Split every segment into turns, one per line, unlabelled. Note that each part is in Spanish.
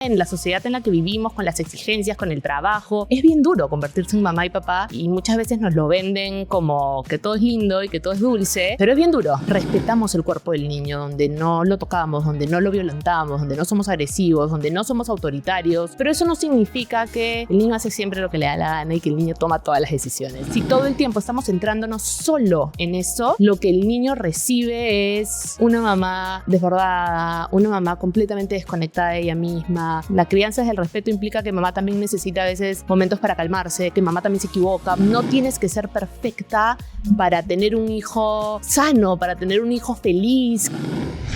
En la sociedad en la que vivimos, con las exigencias, con el trabajo, es bien duro convertirse en mamá y papá y muchas veces nos lo venden como que todo es lindo y que todo es dulce, pero es bien duro. Respetamos el cuerpo del niño, donde no lo tocamos, donde no lo violentamos, donde no somos agresivos, donde no somos autoritarios, pero eso no significa que el niño hace siempre lo que le da la gana y que el niño toma todas las decisiones. Si todo el tiempo estamos centrándonos solo en eso, lo que el niño recibe es una mamá desbordada, una mamá completamente desconectada de ella misma. La crianza desde el respeto implica que mamá también necesita a veces momentos para calmarse, que mamá también se equivoca. No tienes que ser perfecta para tener un hijo sano, para tener un hijo feliz.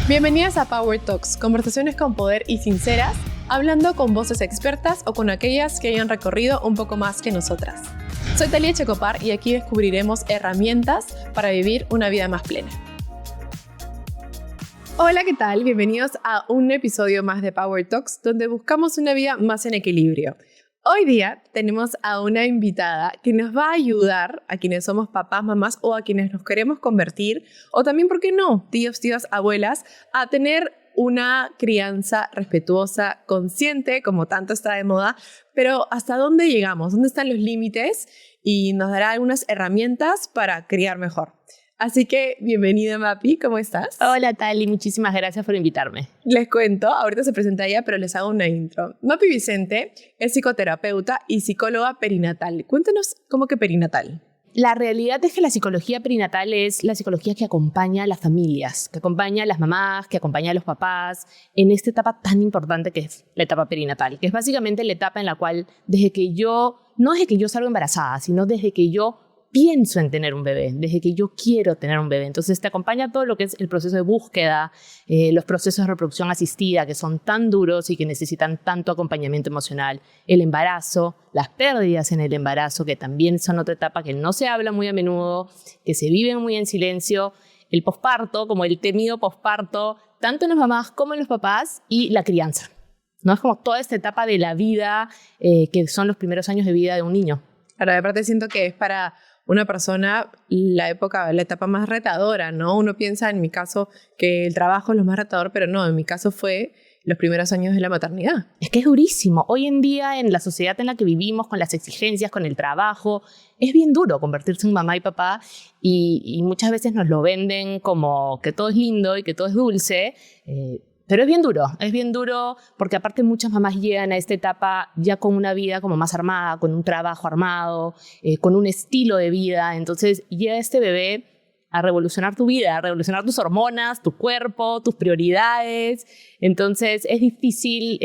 Bienvenidas a Power Talks, conversaciones con poder y sinceras, hablando con voces expertas o con aquellas que hayan recorrido un poco más que nosotras. Soy Talia Checopar y aquí descubriremos herramientas para vivir una vida más plena. Hola, ¿qué tal? Bienvenidos a un episodio más de Power Talks, donde buscamos una vida más en equilibrio. Hoy día tenemos a una invitada que nos va a ayudar a quienes somos papás, mamás o a quienes nos queremos convertir, o también, ¿por qué no?, tíos, tías, abuelas, a tener una crianza respetuosa, consciente, como tanto está de moda, pero ¿hasta dónde llegamos? ¿Dónde están los límites? Y nos dará algunas herramientas para criar mejor. Así que, bienvenida Mapi, ¿cómo estás?
Hola Tali, muchísimas gracias por invitarme.
Les cuento, ahorita se presenta ella, pero les hago una intro. Mapi Vicente es psicoterapeuta y psicóloga perinatal. Cuéntanos, ¿cómo que perinatal?
La realidad es que la psicología perinatal es la psicología que acompaña a las familias, que acompaña a las mamás, que acompaña a los papás en esta etapa tan importante que es la etapa perinatal, que es básicamente la etapa en la cual no desde que yo salgo embarazada, sino desde que yo pienso en tener un bebé, desde que yo quiero tener un bebé. Entonces te acompaña todo lo que es el proceso de búsqueda, los procesos de reproducción asistida que son tan duros y que necesitan tanto acompañamiento emocional, el embarazo, las pérdidas en el embarazo, que también son otra etapa que no se habla muy a menudo, que se viven muy en silencio, el posparto, como el temido posparto, tanto en las mamás como en los papás, y la crianza, ¿no? Es como toda esta etapa de la vida que son los primeros años de vida de un niño.
Ahora, de parte siento que es para una persona la etapa más retadora, ¿no? Uno piensa, en mi caso, que el trabajo es lo más retador, pero no, en mi caso fue los primeros años de la maternidad.
Es que es durísimo. Hoy en día, en la sociedad en la que vivimos, con las exigencias, con el trabajo, es bien duro convertirse en mamá y papá y muchas veces nos lo venden como que todo es lindo y que todo es dulce, pero es bien duro porque aparte muchas mamás llegan a esta etapa ya con una vida como más armada, con un trabajo armado, con un estilo de vida. Entonces llega este bebé a revolucionar tu vida, a revolucionar tus hormonas, tu cuerpo, tus prioridades. Entonces es difícil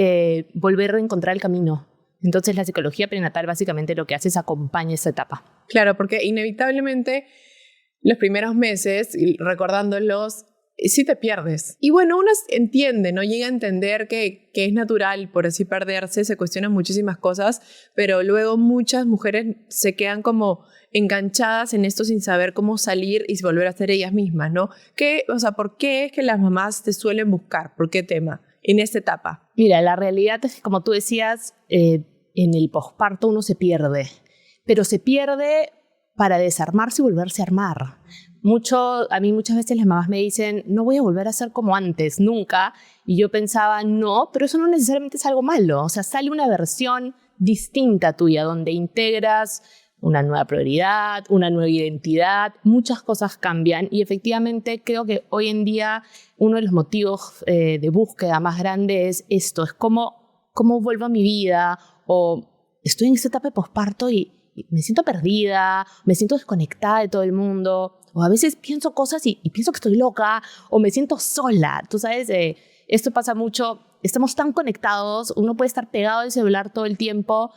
volver a encontrar el camino. Entonces la psicología perinatal básicamente lo que hace es acompañar esa etapa.
Claro, porque inevitablemente los primeros meses, recordándolos, sí te pierdes. Y bueno, uno entiende, ¿no? Llega a entender que es natural por así perderse, se cuestionan muchísimas cosas, pero luego muchas mujeres se quedan como enganchadas en esto sin saber cómo salir y volver a ser ellas mismas, ¿no? ¿Por qué es que las mamás te suelen buscar? ¿Por qué tema? En esta etapa.
Mira, la realidad es que, como tú decías, en el posparto uno se pierde, pero se pierde para desarmarse y volverse a armar. A mí muchas veces las mamás me dicen, no voy a volver a ser como antes, nunca. Y yo pensaba, no, pero eso no necesariamente es algo malo. O sea, sale una versión distinta tuya, donde integras una nueva prioridad, una nueva identidad, muchas cosas cambian. Y efectivamente creo que hoy en día uno de los motivos de búsqueda más grande es esto, es cómo vuelvo a mi vida, o estoy en esta etapa de posparto y me siento perdida, me siento desconectada de todo el mundo, o a veces pienso cosas y pienso que estoy loca, o me siento sola. Tú sabes, esto pasa mucho, estamos tan conectados, uno puede estar pegado al celular todo el tiempo,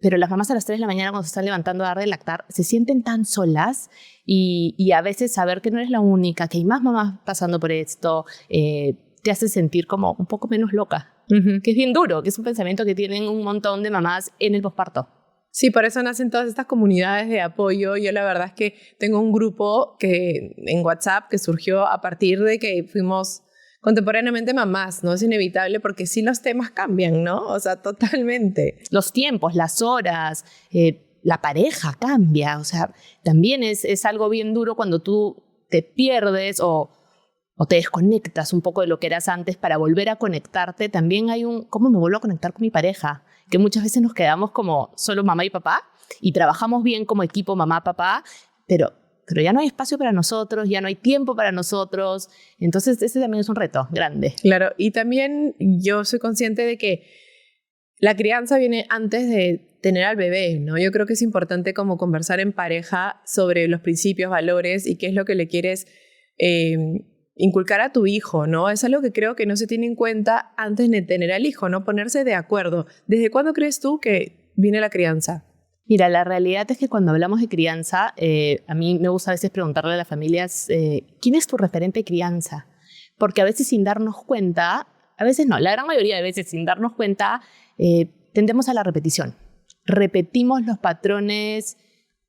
pero las mamás a las 3 de la mañana cuando se están levantando a dar de lactar, se sienten tan solas y a veces saber que no eres la única, que hay más mamás pasando por esto, te hace sentir como un poco menos loca, que es bien duro, que es un pensamiento que tienen un montón de mamás en el posparto.
Sí, por eso nacen todas estas comunidades de apoyo. Yo la verdad es que tengo un grupo en WhatsApp que surgió a partir de que fuimos contemporáneamente mamás, ¿no? Es inevitable porque sí los temas cambian, ¿no? O sea, totalmente.
Los tiempos, las horas, la pareja cambia. O sea, también es algo bien duro cuando tú te pierdes o o te desconectas un poco de lo que eras antes para volver a conectarte, también hay ¿cómo me vuelvo a conectar con mi pareja? Que muchas veces nos quedamos como solo mamá y papá y trabajamos bien como equipo mamá-papá, pero ya no hay espacio para nosotros, ya no hay tiempo para nosotros. Entonces ese también es un reto grande.
Claro, y también yo soy consciente de que la crianza viene antes de tener al bebé, ¿no? Yo creo que es importante como conversar en pareja sobre los principios, valores y qué es lo que le quieres inculcar a tu hijo, ¿no? Es algo que creo que no se tiene en cuenta antes de tener al hijo, ¿no? Ponerse de acuerdo. ¿Desde cuándo crees tú que viene la crianza?
Mira, la realidad es que cuando hablamos de crianza, a mí me gusta a veces preguntarle a las familias, ¿quién es tu referente de crianza? Porque a veces sin darnos cuenta, a veces no, la gran mayoría de veces sin darnos cuenta, tendemos a la repetición. Repetimos los patrones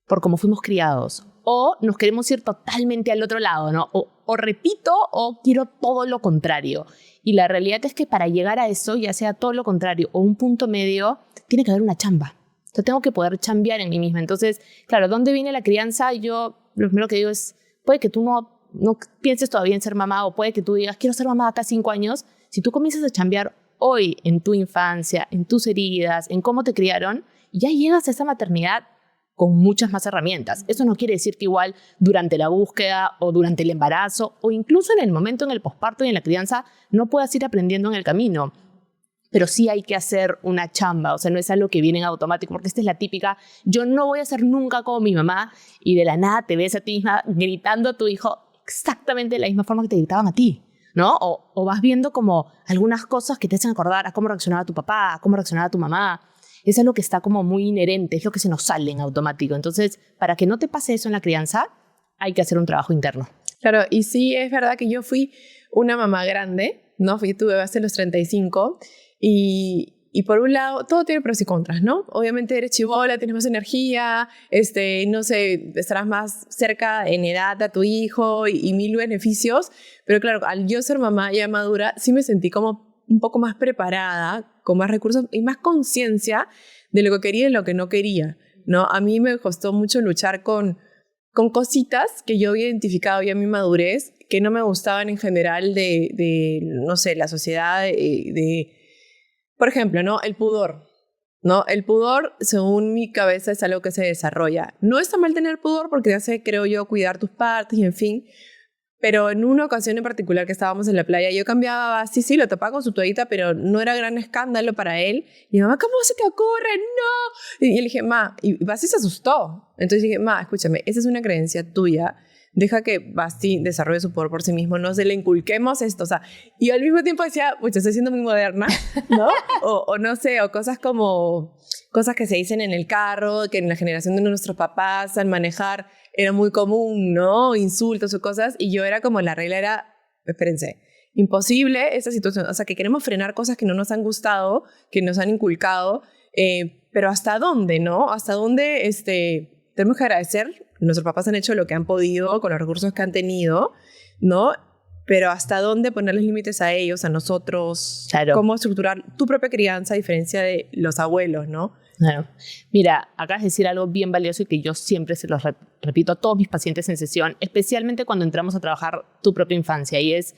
por cómo fuimos criados. O nos queremos ir totalmente al otro lado, ¿no? O repito o quiero todo lo contrario. Y la realidad es que para llegar a eso, ya sea todo lo contrario o un punto medio, tiene que haber una chamba. Yo tengo que poder chambear en mí misma. Entonces, claro, ¿dónde viene la crianza? Yo lo primero que digo es, puede que tú no pienses todavía en ser mamá o puede que tú digas, quiero ser mamá acá 5 años. Si tú comienzas a chambear hoy en tu infancia, en tus heridas, en cómo te criaron, ya llegas a esa maternidad con muchas más herramientas. Eso no quiere decir que igual durante la búsqueda o durante el embarazo o incluso en el momento en el posparto y en la crianza no puedas ir aprendiendo en el camino. Pero sí hay que hacer una chamba, o sea, no es algo que viene en automático, porque esta es la típica, yo no voy a ser nunca como mi mamá y de la nada te ves a ti misma gritando a tu hijo exactamente de la misma forma que te gritaban a ti, ¿no? O vas viendo como algunas cosas que te hacen acordar a cómo reaccionaba tu papá, a cómo reaccionaba tu mamá. Es algo que está como muy inherente, es lo que se nos sale en automático. Entonces, para que no te pase eso en la crianza, hay que hacer un trabajo interno.
Claro, y sí es verdad que yo fui una mamá grande, ¿no? Tuve hasta los 35 y por un lado, todo tiene pros y contras, ¿no? Obviamente eres chibola, tienes más energía, no sé, estarás más cerca en edad a tu hijo y mil beneficios, pero claro, al yo ser mamá ya madura, sí me sentí como un poco más preparada, con más recursos y más conciencia de lo que quería y lo que no quería, ¿no? A mí me costó mucho luchar con cositas que yo había identificado ya en mi madurez, que no me gustaban en general de no sé, la sociedad, por ejemplo, ¿no? El pudor, ¿no? El pudor, según mi cabeza, es algo que se desarrolla. No está mal tener pudor porque te hace, creo yo, cuidar tus partes y en fin. Pero en una ocasión en particular que estábamos en la playa, yo cambiaba, sí, lo tapaba con su toallita, pero no era gran escándalo para él. Y mi mamá, ¿cómo se te ocurre? ¡No! Y le dije, ma, y Basti se asustó. Entonces dije, ma, escúchame, esa es una creencia tuya. Deja que Basti desarrolle su poder por sí mismo, no se le inculquemos esto. O sea, y al mismo tiempo decía, pues estoy siendo muy moderna, ¿no? o no sé, o cosas como, cosas que se dicen en el carro, que en la generación de nuestros papás al manejar era muy común, ¿no? Insultos o cosas, y yo era como, la regla era, espérense, imposible esa situación, o sea, que queremos frenar cosas que no nos han gustado, que nos han inculcado, pero ¿hasta dónde, no? ¿Hasta dónde tenemos que agradecer? Nuestros papás han hecho lo que han podido con los recursos que han tenido, ¿no? Pero ¿hasta dónde ponerles límites a ellos, a nosotros?
Claro.
¿Cómo estructurar tu propia crianza a diferencia de los abuelos, no?
Claro. Mira, acabas de decir algo bien valioso y que yo siempre se lo repito a todos mis pacientes en sesión, especialmente cuando entramos a trabajar tu propia infancia, y es,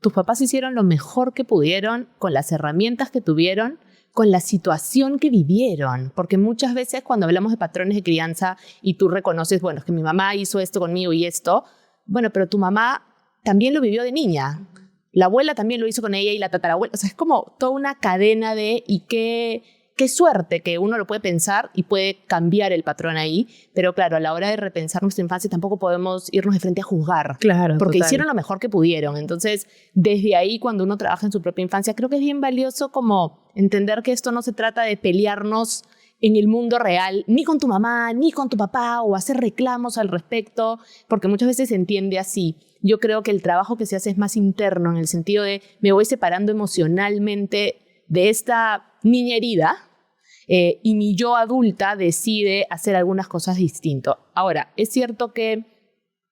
tus papás hicieron lo mejor que pudieron con las herramientas que tuvieron, con la situación que vivieron, porque muchas veces cuando hablamos de patrones de crianza y tú reconoces, bueno, es que mi mamá hizo esto conmigo y esto, bueno, pero tu mamá también lo vivió de niña, la abuela también lo hizo con ella y la tatarabuela, o sea, es como toda una cadena y qué suerte que uno lo puede pensar y puede cambiar el patrón ahí, pero claro, a la hora de repensar nuestra infancia tampoco podemos irnos de frente a juzgar,
claro,
porque
total.
hicieron lo mejor que pudieron. Entonces, desde ahí, cuando uno trabaja en su propia infancia, creo que es bien valioso como entender que esto no se trata de pelearnos en el mundo real, ni con tu mamá, ni con tu papá, o hacer reclamos al respecto, porque muchas veces se entiende así. Yo creo que el trabajo que se hace es más interno, en el sentido de me voy separando emocionalmente de esta niña herida, y mi yo adulta decide hacer algunas cosas distinto. Ahora, es cierto que,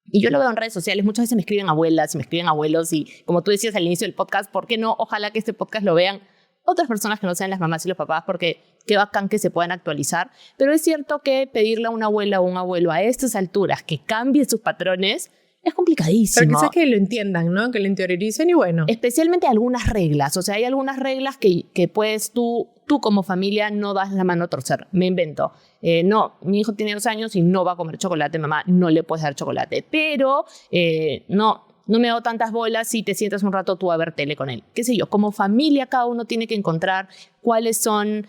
y yo lo veo en redes sociales, muchas veces me escriben abuelas, me escriben abuelos, y como tú decías al inicio del podcast, ¿por qué no? Ojalá que este podcast lo vean otras personas que no sean las mamás y los papás, porque qué bacán que se puedan actualizar. Pero es cierto que pedirle a una abuela o un abuelo a estas alturas que cambie sus patrones es complicadísimo.
Pero quizás que lo entiendan, ¿no? Que lo interioricen y bueno.
Especialmente algunas reglas. O sea, hay algunas reglas que puedes tú como familia no das la mano a torcer. Me invento. No, mi hijo tiene 2 años y no va a comer chocolate, mamá, no le puedes dar chocolate. Pero no me hago tantas bolas si te sientas un rato tú a ver tele con él. Qué sé yo, como familia cada uno tiene que encontrar cuáles son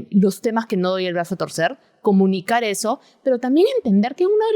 los temas que no doy el brazo a torcer, comunicar eso, pero también entender que una de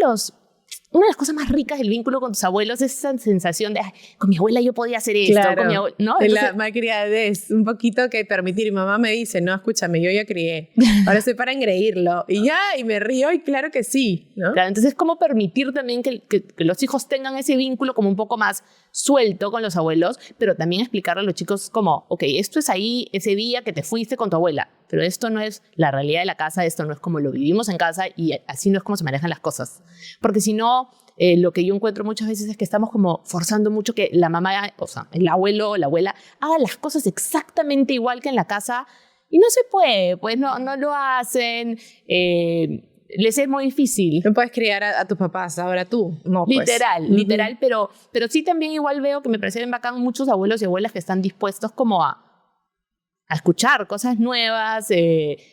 las cosas más ricas del vínculo con tus abuelos es esa sensación de, con mi abuela yo podía hacer esto,
claro,
con mi abuela, ¿no?
de la malcriadez, un poquito que permitir. Mi mamá me dice, no, escúchame, yo ya crié, ahora soy para engreírlo. Y me río y claro que sí, ¿no?
Claro, entonces, ¿cómo permitir también que los hijos tengan ese vínculo como un poco más suelto con los abuelos, pero también explicarle a los chicos como, ok, esto es ahí ese día que te fuiste con tu abuela, pero esto no es la realidad de la casa, esto no es como lo vivimos en casa y así no es como se manejan las cosas. Porque si no, lo que yo encuentro muchas veces es que estamos como forzando mucho que la mamá, o sea, el abuelo o la abuela haga las cosas exactamente igual que en la casa y no se puede, pues no lo hacen, les es muy difícil.
No puedes criar a tus papás, ahora tú. No, pues.
Literal, pero sí también igual veo que me parece bien bacán muchos abuelos y abuelas que están dispuestos como a escuchar cosas nuevas.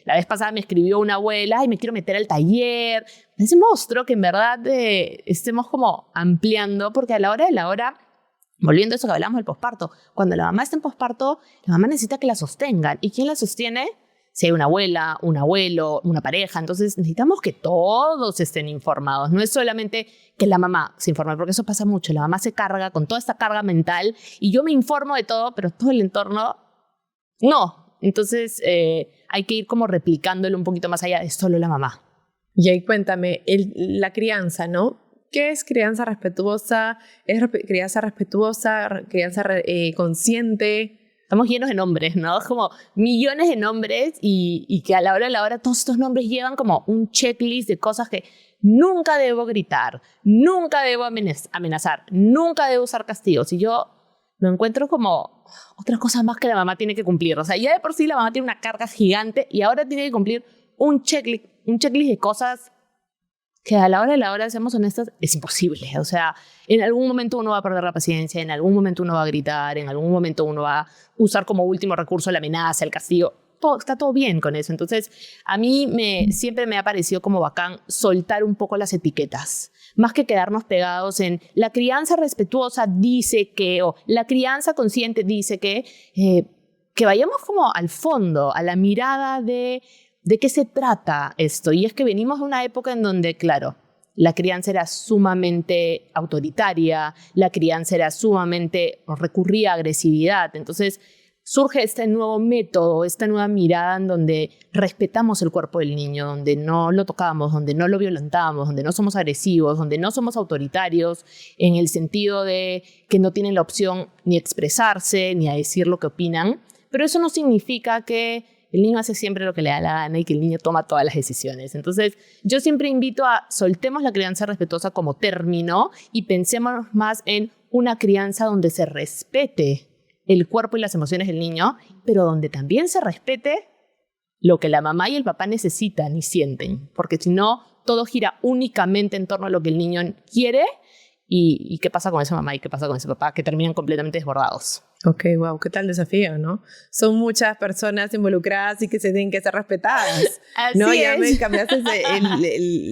La vez pasada me escribió una abuela, y me quiero meter al taller. Ese monstruo que en verdad estemos como ampliando, porque a la hora de la hora, volviendo a eso que hablamos del posparto, cuando la mamá está en posparto, la mamá necesita que la sostengan. ¿Y quién la sostiene? Si hay una abuela, un abuelo, una pareja. Entonces necesitamos que todos estén informados. No es solamente que la mamá se informe, porque eso pasa mucho. La mamá se carga con toda esta carga mental y yo me informo de todo, pero todo el entorno no. Entonces hay que ir como replicándolo un poquito más allá de solo la mamá.
Y ahí cuéntame, la crianza, ¿no? ¿Qué es crianza respetuosa? ¿Es crianza respetuosa? ¿Crianza consciente?
Estamos llenos de nombres, ¿no? Como millones de nombres y que a la hora todos estos nombres llevan como un checklist de cosas que nunca debo gritar, nunca debo amenazar, nunca debo usar castigos. Y yo lo encuentro como otra cosa más que la mamá tiene que cumplir. O sea, ya de por sí la mamá tiene una carga gigante y ahora tiene que cumplir un checklist de cosas que a la hora, seamos honestas, es imposible. O sea, en algún momento uno va a perder la paciencia, en algún momento uno va a gritar, en algún momento uno va a usar como último recurso la amenaza, el castigo. Está todo bien con eso. Entonces, a mí siempre me ha parecido como bacán soltar un poco las etiquetas. Más que quedarnos pegados en la crianza respetuosa dice que, o la crianza consciente dice que vayamos como al fondo, a la mirada de qué se trata esto. Y es que venimos de una época en donde, claro, la crianza era sumamente autoritaria, la crianza era recurría a agresividad. Entonces surge este nuevo método, esta nueva mirada en donde respetamos el cuerpo del niño, donde no lo tocamos, donde no lo violentamos, donde no somos agresivos, donde no somos autoritarios, en el sentido de que no tienen la opción ni a expresarse, ni a decir lo que opinan. Pero eso no significa que el niño hace siempre lo que le da la gana y que el niño toma todas las decisiones. Entonces, yo siempre invito a soltemos la crianza respetuosa como término y pensemos más en una crianza donde se respete el cuerpo y las emociones del niño, pero donde también se respete lo que la mamá y el papá necesitan y sienten. Porque si no, todo gira únicamente en torno a lo que el niño quiere y qué pasa con esa mamá y qué pasa con ese papá, que terminan completamente desbordados.
Ok, wow, qué tal desafío, ¿no? Son muchas personas involucradas y que se tienen que ser respetadas.
Así
¿no?
es.
Ya me cambiaste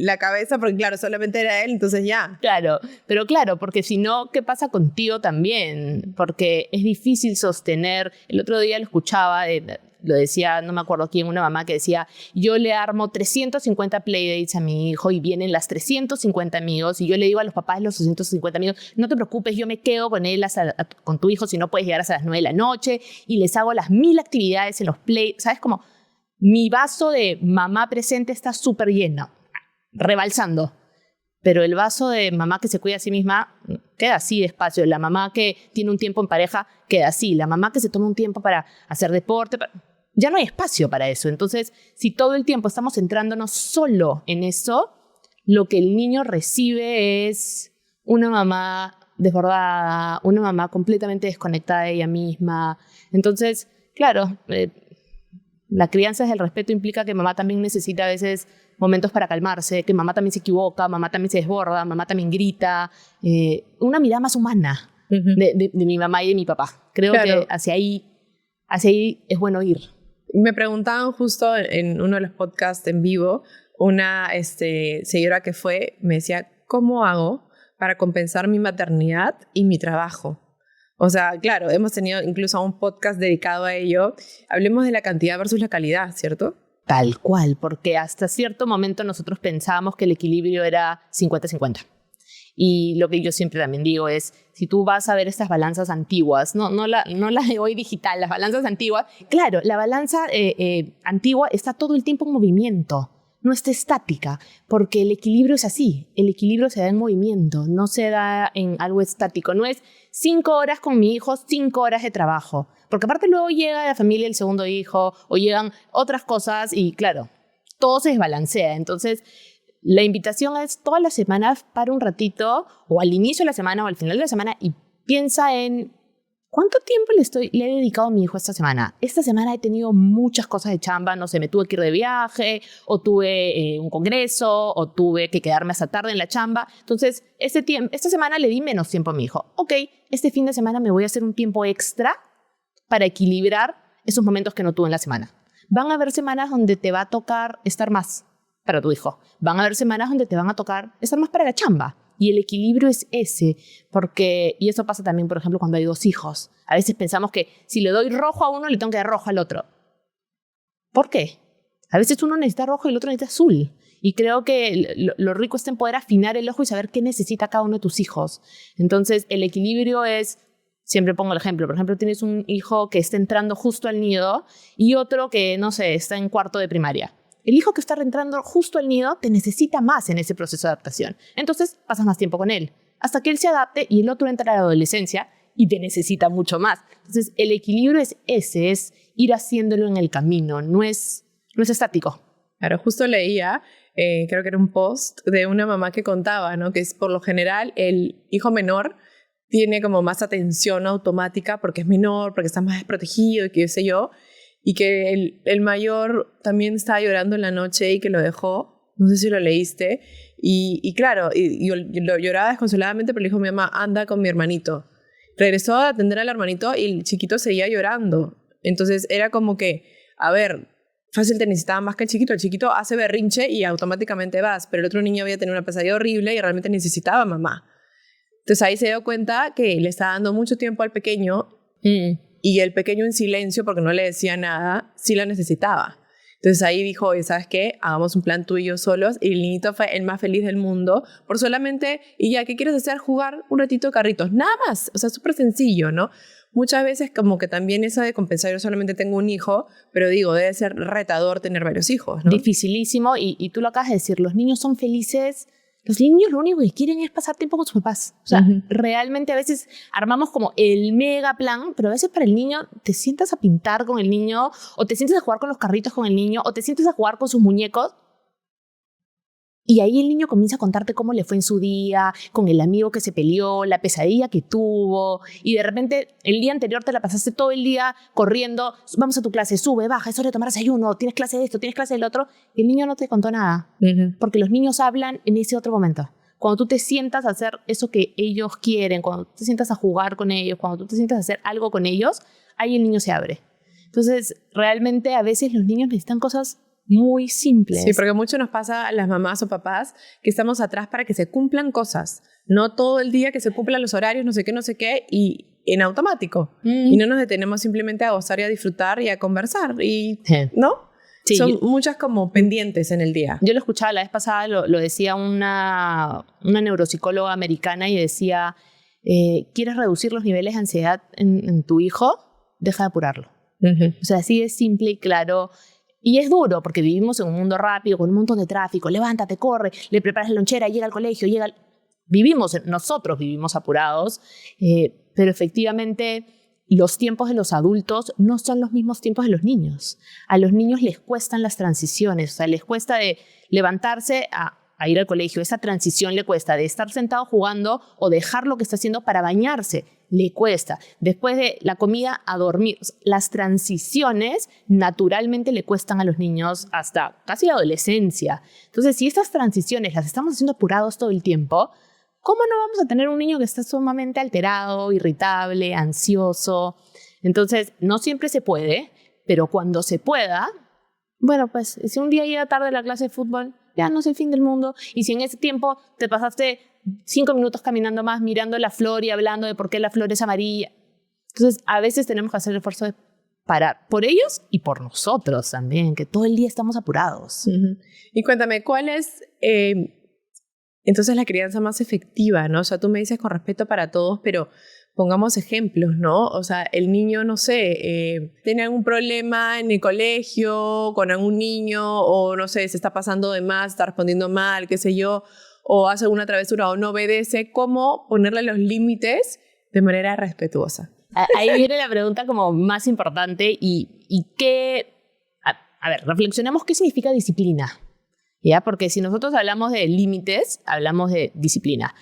la cabeza porque, claro, solamente era él, entonces ya.
Claro, pero claro, porque si no, ¿qué pasa contigo también? Porque es difícil sostener. El otro día lo escuchaba, lo decía, no me acuerdo quién, una mamá que decía, yo le armo 350 playdates a mi hijo y vienen las 350 amigos y yo le digo a los papás de los 350 amigos, no te preocupes, yo me quedo con él con tu hijo si no puedes llegar hasta las 9 de la noche y les hago las 1000 actividades en los play, ¿sabes? Como mi vaso de mamá presente está súper lleno, rebalsando. Pero el vaso de mamá que se cuida a sí misma queda así despacio. La mamá que tiene un tiempo en pareja queda así. La mamá que se toma un tiempo para hacer deporte, ya no hay espacio para eso. Entonces, si todo el tiempo estamos centrándonos solo en eso, lo que el niño recibe es una mamá desbordada, una mamá completamente desconectada de ella misma. Entonces, claro, La crianza desde el respeto implica que mamá también necesita a veces momentos para calmarse, que mamá también se equivoca, mamá también se desborda, mamá también grita. Una mirada más humana de mi mamá y de mi papá. Creo que hacia ahí es bueno ir.
Me preguntaban justo en uno de los podcasts en vivo, una seguidora que me decía, ¿cómo hago para compensar mi maternidad y mi trabajo? O sea, claro, hemos tenido incluso un podcast dedicado a ello. Hablemos de la cantidad versus la calidad, ¿cierto?
Tal cual, porque hasta cierto momento nosotros pensábamos que el equilibrio era 50-50. Y lo que yo siempre también digo es, si tú vas a ver estas balanzas antiguas, no la de hoy digital, las balanzas antiguas, claro, la balanza antigua está todo el tiempo en movimiento, no está estática, porque el equilibrio es así, el equilibrio se da en movimiento, no se da en algo estático, no es 5 horas con mi hijo, 5 horas de trabajo, porque aparte luego llega la familia del segundo hijo, o llegan otras cosas y claro, todo se desbalancea, entonces la invitación es todas las semanas para un ratito, o al inicio de la semana o al final de la semana, y piensa en cuánto tiempo le he dedicado a mi hijo esta semana. Esta semana he tenido muchas cosas de chamba, no sé, me tuve que ir de viaje, o tuve un congreso, o tuve que quedarme hasta tarde en la chamba. Entonces, esta semana le di menos tiempo a mi hijo. Ok, este fin de semana me voy a hacer un tiempo extra para equilibrar esos momentos que no tuve en la semana. Van a haber semanas donde te va a tocar estar más para tu hijo. Van a haber semanas donde te van a tocar estar más para la chamba. Y el equilibrio es ese, y eso pasa también, por ejemplo, cuando hay 2 hijos. A veces pensamos que si le doy rojo a uno, le tengo que dar rojo al otro. ¿Por qué? A veces uno necesita rojo y el otro necesita azul. Y creo que lo rico está en poder afinar el ojo y saber qué necesita cada uno de tus hijos. Entonces, el equilibrio es, siempre pongo el ejemplo, por ejemplo, tienes un hijo que está entrando justo al nido y otro que, no sé, está en 4º de primaria. El hijo que está reentrando justo al nido te necesita más en ese proceso de adaptación. Entonces, pasas más tiempo con él, hasta que él se adapte y el otro entra a la adolescencia y te necesita mucho más. Entonces, el equilibrio es ese, es ir haciéndolo en el camino, no es estático.
Claro, justo leía, creo que era un post de una mamá que contaba, ¿no? Que es por lo general el hijo menor tiene como más atención automática porque es menor, porque está más desprotegido y qué sé yo. Y que el mayor también estaba llorando en la noche y que lo dejó, no sé si lo leíste, y claro, y lo lloraba desconsoladamente, pero le dijo a mi mamá, anda con mi hermanito. Regresó a atender al hermanito y el chiquito seguía llorando. Entonces era como que, a ver, fácil te necesitaba más que el chiquito hace berrinche y automáticamente vas, pero el otro niño había tenido una pesadilla horrible y realmente necesitaba a mamá. Entonces ahí se dio cuenta que le estaba dando mucho tiempo al pequeño, y el pequeño en silencio, porque no le decía nada, sí la necesitaba. Entonces ahí dijo, oye, ¿sabes qué? Hagamos un plan tú y yo solos. Y el niñito fue el más feliz del mundo por solamente, y ya, ¿qué quieres hacer? Jugar un ratito de carritos. Nada más. O sea, súper sencillo, ¿no? Muchas veces como que también eso de compensar, yo solamente tengo un hijo, pero digo, debe ser retador tener varios hijos, ¿no?
Dificilísimo, y tú lo acabas de decir, los niños son felices. Los niños lo único que quieren es pasar tiempo con sus papás. O sea, realmente a veces armamos como el mega plan, pero a veces para el niño te sientas a pintar con el niño, o te sientas a jugar con los carritos con el niño, o te sientas a jugar con sus muñecos. Y ahí el niño comienza a contarte cómo le fue en su día, con el amigo que se peleó, la pesadilla que tuvo, y de repente el día anterior te la pasaste todo el día corriendo, vamos a tu clase, sube, baja, es hora de tomar desayuno, tienes clase de esto, tienes clase del otro, y el niño no te contó nada, porque los niños hablan en ese otro momento. Cuando tú te sientas a hacer eso que ellos quieren, cuando tú te sientas a jugar con ellos, cuando tú te sientas a hacer algo con ellos, ahí el niño se abre. Entonces, realmente a veces los niños necesitan cosas muy simples.
Sí, porque mucho nos pasa a las mamás o papás que estamos atrás para que se cumplan cosas. No todo el día que se cumplan los horarios, no sé qué, y en automático. Y no nos detenemos simplemente a gozar y a disfrutar y a conversar. ¿No? Sí, son muchas como pendientes en el día.
Yo lo escuchaba la vez pasada, lo decía una neuropsicóloga americana y decía, ¿quieres reducir los niveles de ansiedad en tu hijo? Deja de apurarlo. O sea, así es simple y claro. Y es duro porque vivimos en un mundo rápido, con un montón de tráfico. Levántate, corre, le preparas la lonchera, llega al colegio, nosotros vivimos apurados, pero efectivamente los tiempos de los adultos no son los mismos tiempos de los niños. A los niños les cuestan las transiciones, o sea, les cuesta de levantarse a ir al colegio. Esa transición le cuesta de estar sentado jugando o dejar lo que está haciendo para bañarse. le cuesta. Después de la comida a dormir. Las transiciones naturalmente le cuestan a los niños hasta casi la adolescencia. Entonces, si estas transiciones las estamos haciendo apurados todo el tiempo, ¿cómo no vamos a tener un niño que está sumamente alterado, irritable, ansioso? Entonces, no siempre se puede, pero cuando se pueda, bueno, pues si un día llega tarde a la clase de fútbol, ya no es el fin del mundo. Y si en ese tiempo te pasaste 5 minutos caminando más, mirando la flor y hablando de por qué la flor es amarilla. Entonces, a veces tenemos que hacer el esfuerzo de parar por ellos y por nosotros también, que todo el día estamos apurados.
Y cuéntame, ¿cuál es entonces la crianza más efectiva, ¿no? O sea, tú me dices con respeto para todos, pero pongamos ejemplos, ¿no? O sea, el niño, no sé, tiene algún problema en el colegio con algún niño, o no sé, se está pasando de más, está respondiendo mal, qué sé yo, o hace alguna travesura o no obedece. ¿Cómo ponerle los límites de manera respetuosa?
Ahí viene la pregunta como más importante y qué... A ver, reflexionemos qué significa disciplina, ¿ya? Porque si nosotros hablamos de límites, hablamos de disciplina.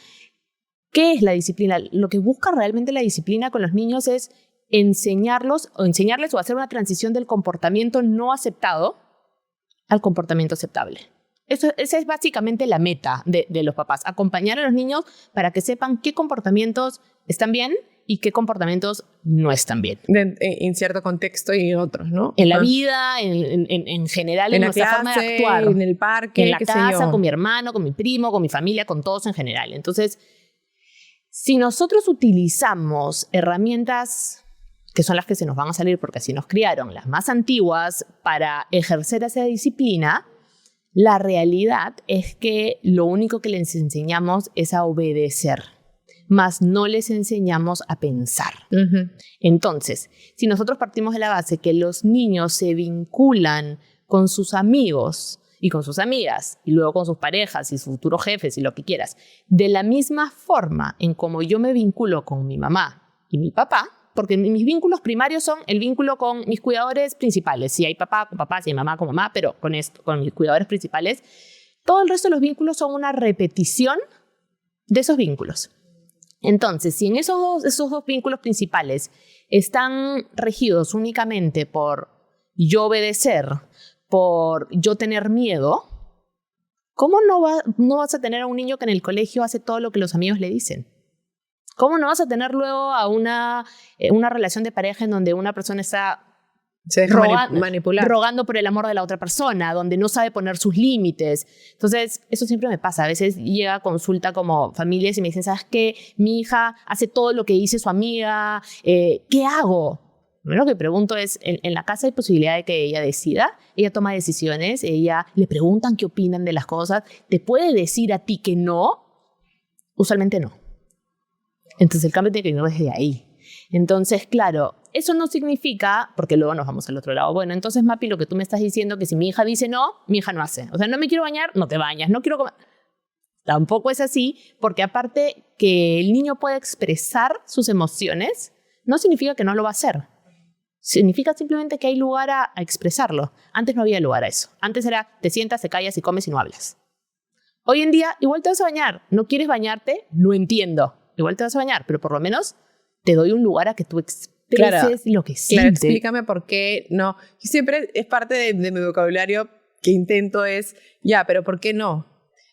¿Qué es la disciplina? Lo que busca realmente la disciplina con los niños es enseñarles o hacer una transición del comportamiento no aceptado al comportamiento aceptable. Esa es básicamente la meta de los papás, acompañar a los niños para que sepan qué comportamientos están bien y qué comportamientos no están bien.
En cierto contexto y en otros, ¿no?
En la vida, en general, en nuestra forma de actuar.
En el parque,
en la casa, con mi hermano, con mi primo, con mi familia, con todos en general. Entonces, si nosotros utilizamos herramientas que son las que se nos van a salir porque así nos criaron, las más antiguas, para ejercer esa disciplina, la realidad es que lo único que les enseñamos es a obedecer, más no les enseñamos a pensar. Entonces, si nosotros partimos de la base que los niños se vinculan con sus amigos y con sus amigas, y luego con sus parejas y sus futuros jefes y lo que quieras, de la misma forma en como yo me vinculo con mi mamá y mi papá, porque mis vínculos primarios son el vínculo con mis cuidadores principales. Si hay papá, con papá, si hay mamá, con mamá, pero con mis cuidadores principales, todo el resto de los vínculos son una repetición de esos vínculos. Entonces, si en esos dos vínculos principales están regidos únicamente por yo obedecer, por yo tener miedo, ¿cómo no vas a tener a un niño que en el colegio hace todo lo que los amigos le dicen? ¿Cómo no vas a tener luego a una relación de pareja en donde una persona está
se deja manipular,
rogando por el amor de la otra persona, donde no sabe poner sus límites? Entonces, eso siempre me pasa. A veces llega a consulta como familias y me dicen, ¿sabes qué? Mi hija hace todo lo que dice su amiga, ¿qué hago? Lo que pregunto es, ¿en la casa hay posibilidad de que ella decida? Ella toma decisiones, ella le preguntan qué opinan de las cosas, ¿te puede decir a ti que no? Usualmente no. Entonces el cambio tiene que venir desde ahí. Entonces, claro, eso no significa, porque luego nos vamos al otro lado, bueno, entonces Mapi, lo que tú me estás diciendo que si mi hija dice no, mi hija no hace. O sea, no me quiero bañar, no te bañas, no quiero comer. Tampoco es así, porque aparte que el niño pueda expresar sus emociones, no significa que no lo va a hacer. Significa simplemente que hay lugar a expresarlo. Antes no había lugar a eso. Antes era, te sientas, te callas y comes y no hablas. Hoy en día, igual te vas a bañar. ¿No quieres bañarte? Lo entiendo. Igual te vas a bañar, pero por lo menos te doy un lugar a que tú expreses lo que sientes.
Claro, explícame por qué no. Yo siempre, es parte de mi vocabulario que intento es, ya, pero ¿por qué no?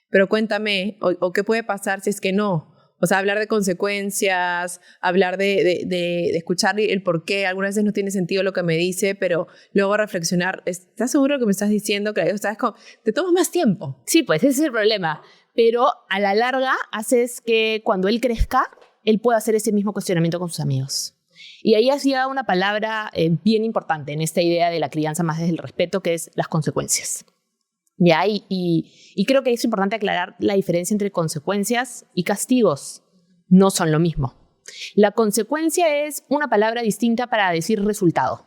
Pero cuéntame, o qué puede pasar si es que no. O sea, hablar de consecuencias, hablar de escuchar el por qué. Algunas veces no tiene sentido lo que me dice, pero luego reflexionar. ¿Estás seguro de lo que me estás diciendo? Que te tomas más tiempo.
Sí, pues ese es el problema. Pero a la larga haces que cuando él crezca, él pueda hacer ese mismo cuestionamiento con sus amigos. Y ahí has llegado una palabra bien importante en esta idea de la crianza más desde el respeto, que es las consecuencias. ¿Ya? Y creo que es importante aclarar la diferencia entre consecuencias y castigos. No son lo mismo. La consecuencia es una palabra distinta para decir resultado.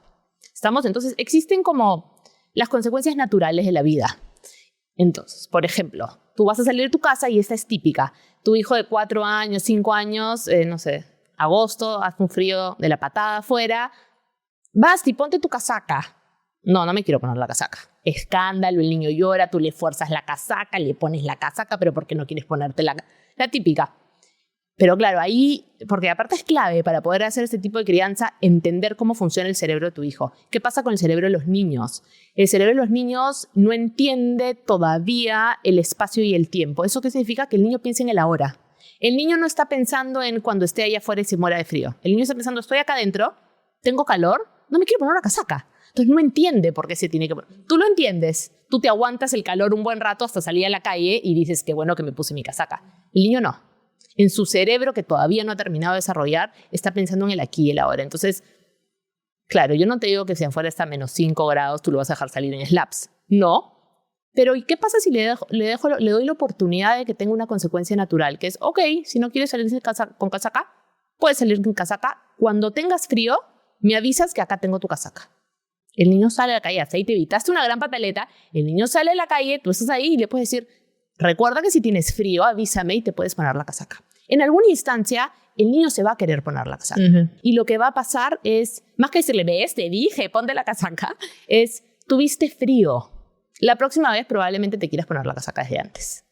¿Estamos? Entonces, existen como las consecuencias naturales de la vida. Entonces, por ejemplo, tú vas a salir de tu casa y esta es típica. Tu hijo de 4 años, 5 años, no sé, agosto, hace un frío de la patada afuera. Vas y ponte tu casaca. No me quiero poner la casaca. Escándalo, el niño llora, tú le fuerzas la casaca, le pones la casaca, pero ¿por qué no quieres ponerte la típica? Pero claro, ahí, porque aparte es clave para poder hacer este tipo de crianza, entender cómo funciona el cerebro de tu hijo. ¿Qué pasa con el cerebro de los niños? El cerebro de los niños no entiende todavía el espacio y el tiempo. ¿Eso qué significa? Que el niño piensa en el ahora. El niño no está pensando en cuando esté allá afuera y se muera de frío. El niño está pensando, estoy acá adentro, tengo calor, no me quiero poner una casaca. Entonces no entiende por qué se tiene que poner. Tú lo entiendes. Tú te aguantas el calor un buen rato hasta salir a la calle y dices, qué bueno que me puse mi casaca. El niño no. En su cerebro, que todavía no ha terminado de desarrollar, está pensando en el aquí y el ahora. Entonces, claro, yo no te digo que si afuera está a menos 5 grados, tú lo vas a dejar salir en slaps. No. Pero ¿y qué pasa si le doy la oportunidad de que tenga una consecuencia natural? Que es, ok, si no quieres salir con casaca, puedes salir con casaca. Cuando tengas frío, me avisas que acá tengo tu casaca. El niño sale a la calle, hasta ahí te evitaste una gran pataleta, el niño sale a la calle, tú estás ahí y le puedes decir, recuerda que si tienes frío, avísame y te puedes poner la casaca. En alguna instancia, el niño se va a querer poner la casaca. Y lo que va a pasar es, más que decirle, ves, te dije, ponte la casaca, es, tuviste frío. La próxima vez probablemente te quieras poner la casaca desde antes.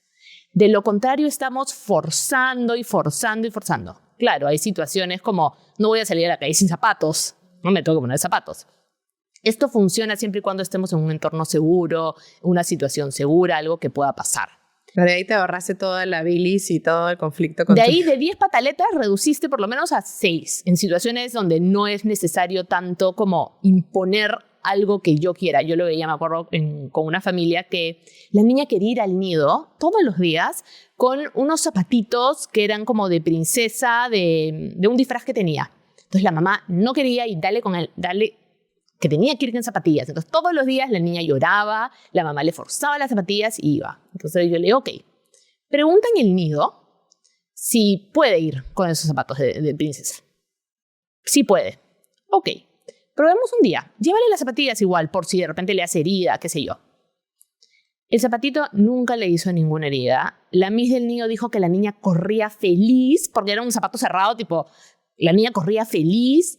De lo contrario, estamos forzando y forzando y forzando. Claro, hay situaciones como, no voy a salir a la calle sin zapatos, no me tengo que poner zapatos. Esto funciona siempre y cuando estemos en un entorno seguro, una situación segura, algo que pueda pasar.
Pero de ahí te ahorraste toda la bilis y todo el conflicto.
De ahí, de 10 pataletas, reduciste por lo menos a 6, en situaciones donde no es necesario tanto como imponer algo que yo quiera. Yo lo veía, me acuerdo, con una familia que la niña quería ir al nido todos los días con unos zapatitos que eran como de princesa, de un disfraz que tenía. Entonces la mamá no quería y dale que tenía que ir con zapatillas. Entonces todos los días la niña lloraba, la mamá le forzaba las zapatillas y iba. Entonces yo le digo, ok, pregunta en el nido si puede ir con esos zapatos de princesa. Sí puede. Ok, probemos un día. Llévale las zapatillas igual, por si de repente le hace herida, qué sé yo. El zapatito nunca le hizo ninguna herida. La miss del nido dijo que la niña corría feliz, porque era un zapato cerrado, tipo, la niña corría feliz.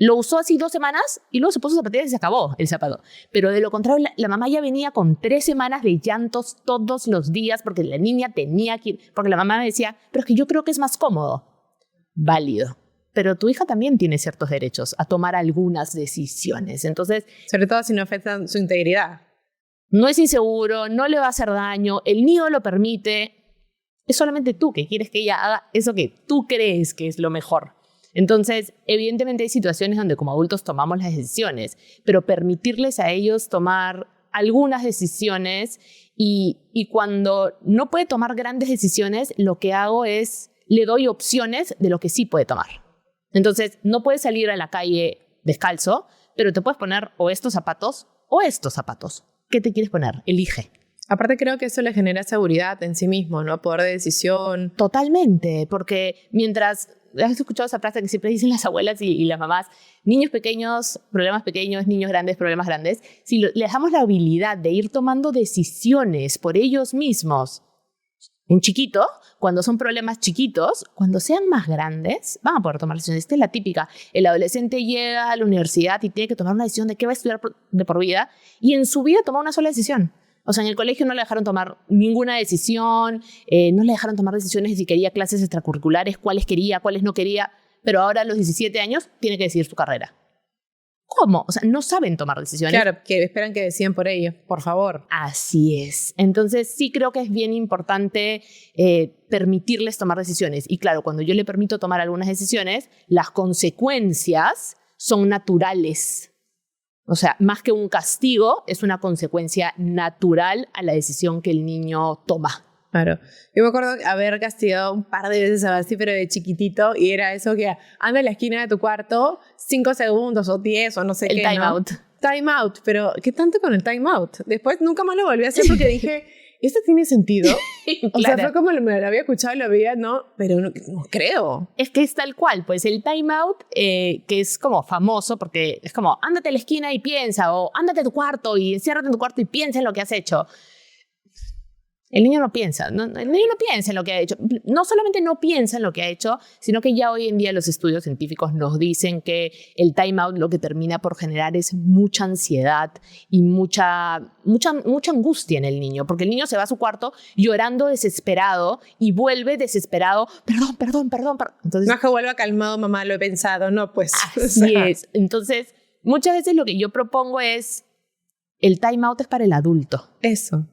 Lo usó así 2 semanas y luego se puso zapatillas y se acabó el zapato. Pero de lo contrario, la mamá ya venía con 3 semanas de llantos todos los días porque la niña tenía que ir. Porque la mamá me decía, pero es que yo creo que es más cómodo. Válido. Pero tu hija también tiene ciertos derechos a tomar algunas decisiones. Entonces,
sobre todo si no afectan su integridad.
No es inseguro, no le va a hacer daño, el nido lo permite. Es solamente tú que quieres que ella haga eso que tú crees que es lo mejor. Entonces, evidentemente hay situaciones donde como adultos tomamos las decisiones, pero permitirles a ellos tomar algunas decisiones y cuando no puede tomar grandes decisiones, lo que hago es le doy opciones de lo que sí puede tomar. Entonces, no puedes salir a la calle descalzo, pero te puedes poner o estos zapatos o estos zapatos. ¿Qué te quieres poner? Elige.
Aparte creo que eso le genera seguridad en sí mismo, ¿no? Poder de decisión.
Totalmente, porque mientras... ¿Has escuchado esa frase que siempre dicen las abuelas y las mamás? Niños pequeños, problemas pequeños, niños grandes, problemas grandes. Si les damos la habilidad de ir tomando decisiones por ellos mismos, un chiquito, cuando son problemas chiquitos, cuando sean más grandes, van a poder tomar decisiones. Esta es la típica. El adolescente llega a la universidad y tiene que tomar una decisión de qué va a estudiar de por vida y en su vida toma una sola decisión. O sea, en el colegio no le dejaron tomar ninguna decisión, no le dejaron tomar decisiones de si quería clases extracurriculares, cuáles quería, cuáles no quería, pero ahora a los 17 años tiene que decidir su carrera. ¿Cómo? O sea, no saben tomar decisiones.
Claro, que esperan que decían por ellos, por favor.
Así es. Entonces sí creo que es bien importante permitirles tomar decisiones. Y claro, cuando yo le permito tomar algunas decisiones, las consecuencias son naturales. O sea, más que un castigo, es una consecuencia natural a la decisión que el niño toma.
Claro. Yo me acuerdo haber castigado un par de veces a Basti, pero de chiquitito, y era eso que anda a la esquina de tu cuarto 5 segundos o 10 o no sé qué.
El time out.
Time out, pero ¿qué tanto con el time out? Después nunca más lo volví a hacer porque dije, ¿esto tiene sentido?
Claro.
O sea, fue como me lo había escuchado y lo veía, no, pero no creo.
Es que es tal cual, pues el time out, que es como famoso porque es como, ándate a la esquina y piensa, o ándate a tu cuarto y enciérrate en tu cuarto y piensa en lo que has hecho. El niño no piensa, el niño no piensa en lo que ha hecho. No solamente no piensa en lo que ha hecho, sino que ya hoy en día los estudios científicos nos dicen que el time out lo que termina por generar es mucha ansiedad y mucha angustia en el niño, porque el niño se va a su cuarto llorando desesperado y vuelve desesperado, perdón. Entonces,
no es que vuelva calmado, mamá, lo he pensado, no, pues.
Así es. Entonces, muchas veces lo que yo propongo es, el time out es para el adulto.
Eso.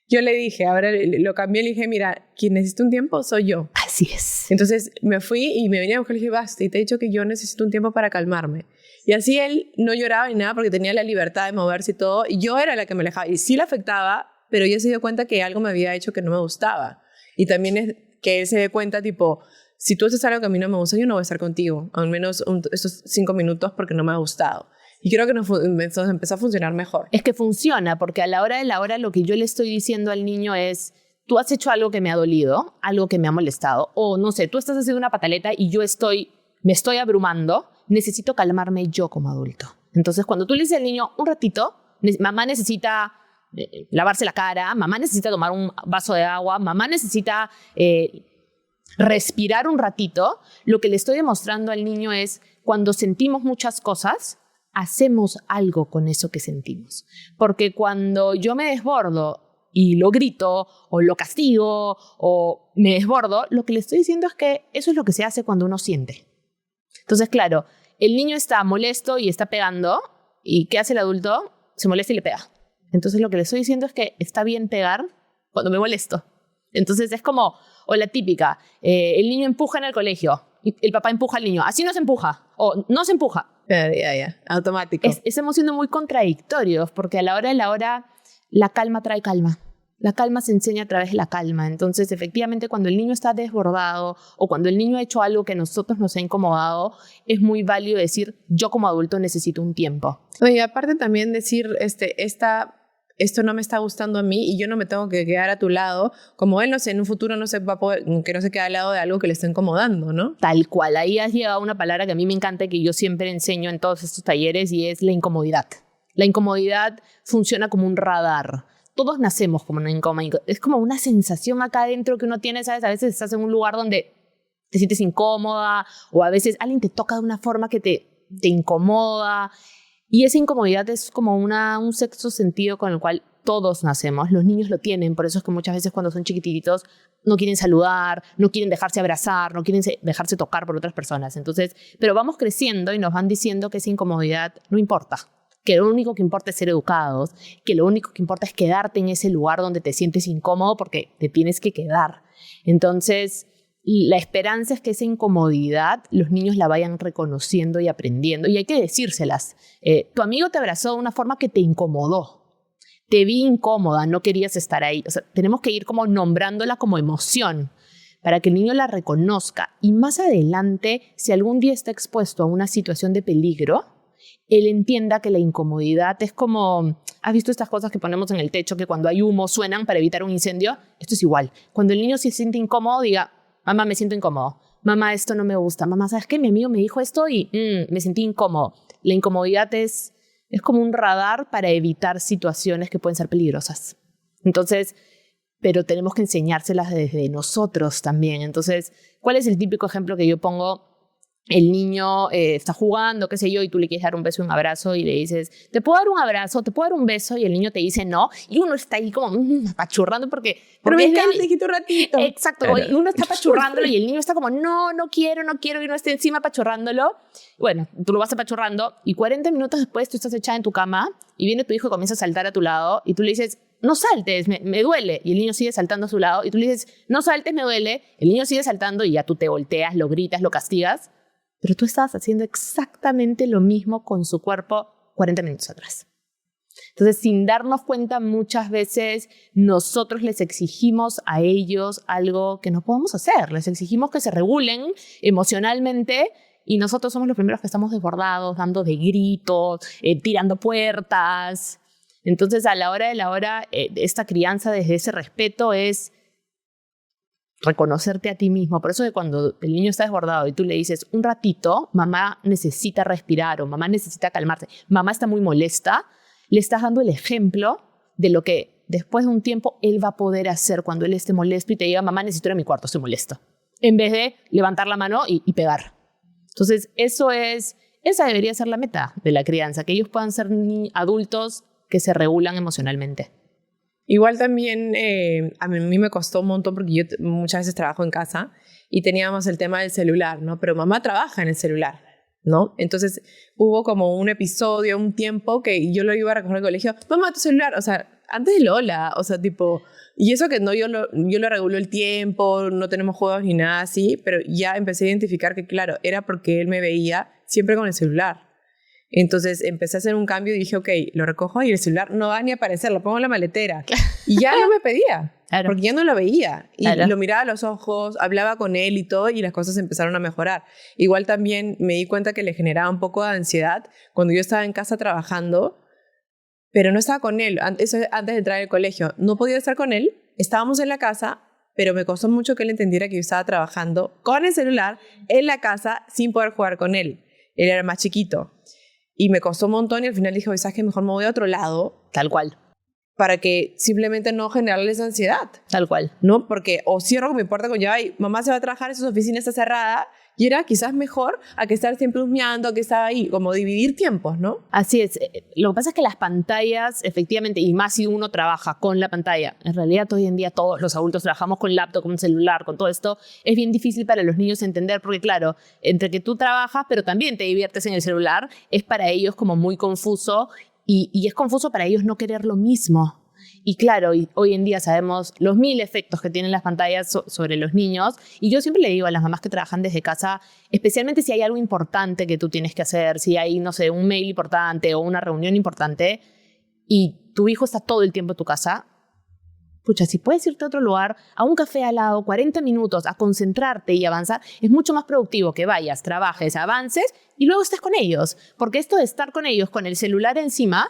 Yo le dije, ahora lo cambié, le dije, mira, quien necesita un tiempo soy yo.
Así es.
Entonces me fui y me venía a buscar y le dije, basta, y te he dicho que yo necesito un tiempo para calmarme. Y así él no lloraba ni nada porque tenía la libertad de moverse y todo, y yo era la que me alejaba. Y sí le afectaba, pero ya se dio cuenta que algo me había hecho que no me gustaba. Y también es que él se dé cuenta, tipo, si tú haces algo que a mí no me gusta, yo no voy a estar contigo, al menos estos 5 minutos porque no me ha gustado. Y creo que empezó a funcionar mejor.
Es que funciona, porque a la hora de la hora lo que yo le estoy diciendo al niño es, tú has hecho algo que me ha dolido, algo que me ha molestado, o no sé, tú estás haciendo una pataleta y yo me estoy abrumando, necesito calmarme yo como adulto. Entonces, cuando tú le dices al niño, un ratito, mamá necesita lavarse la cara, mamá necesita tomar un vaso de agua, mamá necesita respirar un ratito, lo que le estoy demostrando al niño es, cuando sentimos muchas cosas, hacemos algo con eso que sentimos. Porque cuando yo me desbordo y lo grito o lo castigo o me desbordo, lo que le estoy diciendo es que eso es lo que se hace cuando uno siente. Entonces, claro, el niño está molesto y está pegando, ¿y qué hace el adulto? Se molesta y le pega. Entonces lo que le estoy diciendo es que está bien pegar cuando me molesto. Entonces es como, o la típica, el niño empuja en el colegio y el papá empuja al niño. Así no se empuja o no se empuja.
Ya, automático.
Estamos siendo muy contradictorios porque a la hora de la hora la calma trae calma. La calma se enseña a través de la calma. Entonces, efectivamente, cuando el niño está desbordado o cuando el niño ha hecho algo que a nosotros nos ha incomodado, es muy válido decir, yo como adulto necesito un tiempo.
Y aparte también decir, esto no me está gustando a mí y yo no me tengo que quedar a tu lado, como él, no sé, en un futuro no se va a poder, que no se quede al lado de algo que le está incomodando, ¿no?
Tal cual. Ahí has llegado a una palabra que a mí me encanta y que yo siempre enseño en todos estos talleres y es la incomodidad. La incomodidad funciona como un radar. Todos nacemos como una incomodidad. Es como una sensación acá adentro que uno tiene, ¿sabes? A veces estás en un lugar donde te sientes incómoda o a veces alguien te toca de una forma que te incomoda. Y esa incomodidad es como un sexto sentido con el cual todos nacemos. Los niños lo tienen, por eso es que muchas veces cuando son chiquititos no quieren saludar, no quieren dejarse abrazar, no quieren dejarse tocar por otras personas. Entonces, pero vamos creciendo y nos van diciendo que esa incomodidad no importa, que lo único que importa es ser educados, que lo único que importa es quedarte en ese lugar donde te sientes incómodo porque te tienes que quedar. Entonces, la esperanza es que esa incomodidad los niños la vayan reconociendo y aprendiendo. Y hay que decírselas. Tu amigo te abrazó de una forma que te incomodó. Te vi incómoda, no querías estar ahí. O sea, tenemos que ir como nombrándola como emoción para que el niño la reconozca. Y más adelante, si algún día está expuesto a una situación de peligro, él entienda que la incomodidad es como... ¿Has visto estas cosas que ponemos en el techo que cuando hay humo suenan para evitar un incendio? Esto es igual. Cuando el niño se siente incómodo, diga... Mamá, me siento incómodo. Mamá, esto no me gusta. Mamá, ¿sabes qué? Mi amigo me dijo esto y me sentí incómodo. La incomodidad es como un radar para evitar situaciones que pueden ser peligrosas. Entonces, pero tenemos que enseñárselas desde nosotros también. Entonces, ¿cuál es el típico ejemplo que yo pongo? El niño está jugando, qué sé yo, y tú le quieres dar un beso y un abrazo y le dices, ¿te puedo dar un abrazo? ¿Te puedo dar un beso? Y el niño te dice no, y uno está ahí como apachurrando porque
pero me
es
encanta, hijito, un ratito.
Exacto, y uno está apachurrándolo y el niño está como, no quiero, y uno está encima apachurrándolo. Bueno, tú lo vas apachurrando y 40 minutos después tú estás echada en tu cama y viene tu hijo y comienza a saltar a tu lado y tú le dices, no saltes, me duele. Y el niño sigue saltando a su lado y tú le dices, no saltes, me duele. El niño sigue saltando y ya tú te volteas, lo gritas, lo castigas. Pero tú estabas haciendo exactamente lo mismo con su cuerpo 40 minutos atrás. Entonces, sin darnos cuenta, muchas veces nosotros les exigimos a ellos algo que no podemos hacer. Les exigimos que se regulen emocionalmente y nosotros somos los primeros que estamos desbordados, dando de gritos, tirando puertas. Entonces, a la hora de la hora, esta crianza desde ese respeto es reconocerte a ti mismo. Por eso que cuando el niño está desbordado y tú le dices un ratito, mamá necesita respirar o mamá necesita calmarse, mamá está muy molesta, le estás dando el ejemplo de lo que después de un tiempo él va a poder hacer cuando él esté molesto y te diga, mamá, necesito ir a mi cuarto, estoy molesto. En vez de levantar la mano y pegar. Entonces, esa debería ser la meta de la crianza, que ellos puedan ser adultos que se regulan emocionalmente.
Igual también a mí me costó un montón porque yo muchas veces trabajo en casa y teníamos el tema del celular, ¿no? Pero mamá trabaja en el celular, ¿no? Entonces hubo como un episodio, un tiempo que yo lo iba a recoger al colegio, mamá, tu celular, o sea, antes de Lola, o sea, tipo, y eso que no, yo lo regulo el tiempo, no tenemos juegos ni nada así, pero ya empecé a identificar que, claro, era porque él me veía siempre con el celular. Entonces empecé a hacer un cambio y dije, ok, lo recojo y el celular no va ni a aparecer, lo pongo en la maletera. Y ya no me pedía, claro, porque ya no lo veía. Y claro, lo miraba a los ojos, hablaba con él y todo, y las cosas empezaron a mejorar. Igual también me di cuenta que le generaba un poco de ansiedad cuando yo estaba en casa trabajando, pero no estaba con él. Eso antes de entrar al colegio. No podía estar con él, estábamos en la casa, pero me costó mucho que él entendiera que yo estaba trabajando con el celular en la casa sin poder jugar con él. Él era más chiquito. Y me costó un montón y al final dije, oye, ¿sabes qué? Mejor me voy a otro lado.
Tal cual.
Para que simplemente no generarles ansiedad.
Tal cual.
¿No? Porque o cierro con mi puerta con llave y mamá se va a trabajar en sus oficinas, está cerrada. Y era quizás mejor a que estar siempre husmeando, a que estar ahí, como dividir tiempos, ¿no?
Así es. Lo que pasa es que las pantallas, efectivamente, y más si uno trabaja con la pantalla, en realidad hoy en día todos los adultos trabajamos con laptop, con celular, con todo esto, es bien difícil para los niños entender, porque claro, entre que tú trabajas, pero también te diviertes en el celular, es para ellos como muy confuso, y es confuso para ellos no querer lo mismo. Y claro, hoy en día sabemos los 1000 efectos que tienen las pantallas sobre los niños. Y yo siempre le digo a las mamás que trabajan desde casa, especialmente si hay algo importante que tú tienes que hacer, si hay, no sé, un mail importante o una reunión importante y tu hijo está todo el tiempo en tu casa, pucha, si puedes irte a otro lugar, a un café al lado, 40 minutos, a concentrarte y avanzar, es mucho más productivo que vayas, trabajes, avances y luego estés con ellos. Porque esto de estar con ellos con el celular encima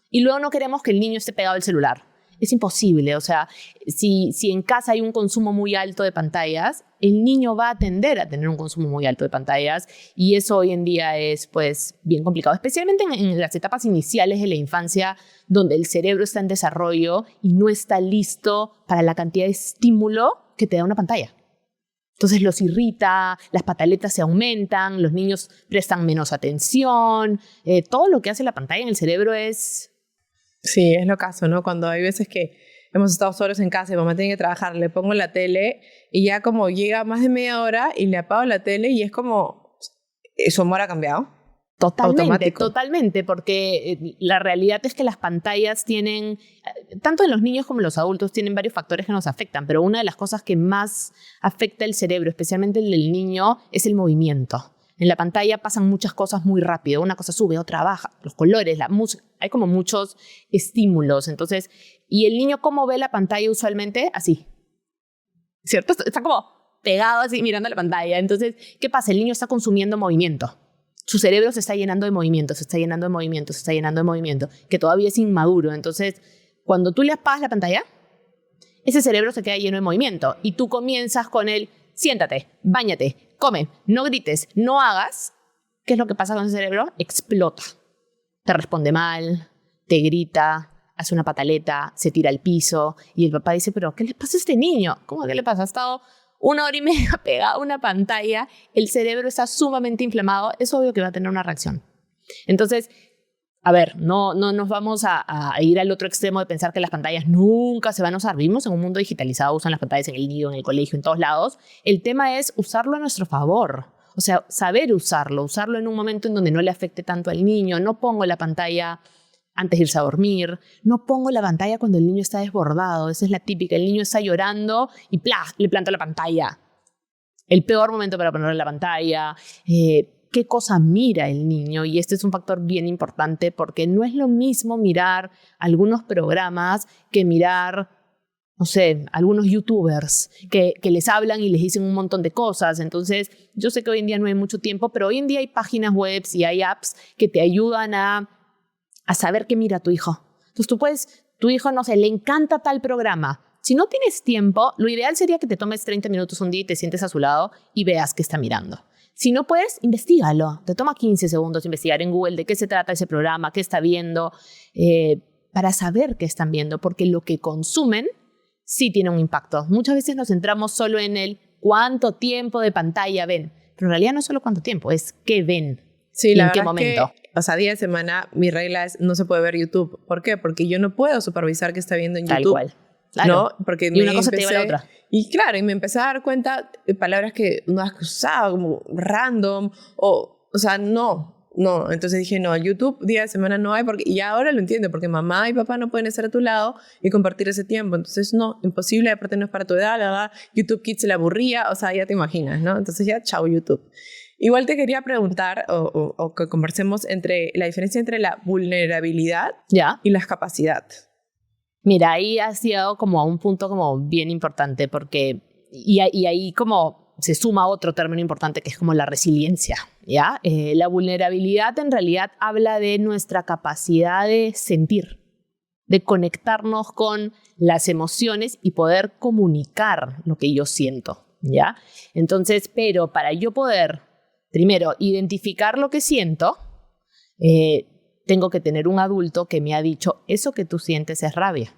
y luego no queremos que el niño esté pegado al celular. Es imposible, o sea, si en casa hay un consumo muy alto de pantallas, el niño va a tender a tener un consumo muy alto de pantallas y eso hoy en día es pues bien complicado, especialmente en las etapas iniciales de la infancia donde el cerebro está en desarrollo y no está listo para la cantidad de estímulo que te da una pantalla. Entonces los irrita, las pataletas se aumentan, los niños prestan menos atención, todo lo que hace la pantalla en el cerebro es...
Sí, es lo caso, ¿no? Cuando hay veces que hemos estado solos en casa y mamá tiene que trabajar, le pongo la tele y ya como llega más de media hora y le apago la tele y es como, su humor ha cambiado.
Totalmente, porque la realidad es que las pantallas tienen, tanto en los niños como en los adultos, tienen varios factores que nos afectan, pero una de las cosas que más afecta el cerebro, especialmente el del niño, es el movimiento. En la pantalla pasan muchas cosas muy rápido. Una cosa sube, otra baja. Los colores, la música. Hay como muchos estímulos. Entonces, ¿y el niño cómo ve la pantalla usualmente? Así. ¿Cierto? Está como pegado así mirando la pantalla. Entonces, ¿qué pasa? El niño está consumiendo movimiento. Su cerebro se está llenando de movimiento, se está llenando de movimiento, se está llenando de movimiento, que todavía es inmaduro. Entonces, cuando tú le apagas la pantalla, ese cerebro se queda lleno de movimiento. Y tú comienzas con el siéntate, báñate, come, no grites, no hagas. ¿Qué es lo que pasa con el cerebro? Explota. Te responde mal, te grita, hace una pataleta, se tira al piso y el papá dice, pero ¿qué le pasa a este niño? ¿Cómo que le pasa? Ha estado 1 hora y media pegado a una pantalla, el cerebro está sumamente inflamado, es obvio que va a tener una reacción. Entonces, a ver, no nos vamos a ir al otro extremo de pensar que las pantallas nunca se van a usar. Vivimos en un mundo digitalizado, usan las pantallas en el nido, en el colegio, en todos lados. El tema es usarlo a nuestro favor. O sea, saber usarlo en un momento en donde no le afecte tanto al niño. No pongo la pantalla antes de irse a dormir. No pongo la pantalla cuando el niño está desbordado. Esa es la típica. El niño está llorando y ¡plá! Le planto la pantalla. El peor momento para ponerle la pantalla. Qué cosa mira el niño, y este es un factor bien importante porque no es lo mismo mirar algunos programas que mirar, no sé, algunos youtubers que les hablan y les dicen un montón de cosas. Entonces, yo sé que hoy en día no hay mucho tiempo, pero hoy en día hay páginas web y hay apps que te ayudan a saber qué mira tu hijo. Entonces tu hijo, no sé, le encanta tal programa. Si no tienes tiempo, lo ideal sería que te tomes 30 minutos un día y te sientes a su lado y veas qué está mirando. Si no puedes, investígalo. Te toma 15 segundos investigar en Google de qué se trata ese programa, qué está viendo, para saber qué están viendo, porque lo que consumen sí tiene un impacto. Muchas veces nos centramos solo en el cuánto tiempo de pantalla ven, pero en realidad no es solo cuánto tiempo, es qué ven
Sí,
y
la
en qué
verdad es
momento.
que, o sea, día de semana, mi regla es no se puede ver YouTube. ¿Por qué? Porque yo no puedo supervisar qué está viendo en
Tal
YouTube.
cual. Claro.
¿No? Porque
Y una cosa te lleva a la otra.
Y claro, y me empecé a dar cuenta de palabras que no has usado, como random, o sea, no. Entonces dije, no, YouTube día de semana no hay, porque, y ahora lo entiendo, porque mamá y papá no pueden estar a tu lado y compartir ese tiempo. Entonces, no, imposible, aparte no es para tu edad, la verdad, YouTube Kids se le aburría, o sea, ya te imaginas, ¿no? Entonces ya, chao YouTube. Igual te quería preguntar, o que conversemos entre la diferencia entre la vulnerabilidad
¿Ya?
y la capacidad.
Mira, ahí has llegado como a un punto como bien importante porque, y ahí como se suma otro término importante que es como la resiliencia, ¿ya? La vulnerabilidad en realidad habla de nuestra capacidad de sentir, de conectarnos con las emociones y poder comunicar lo que yo siento, ¿ya? Entonces, pero para yo poder, primero, identificar lo que siento, tengo que tener un adulto que me ha dicho, eso que tú sientes es rabia,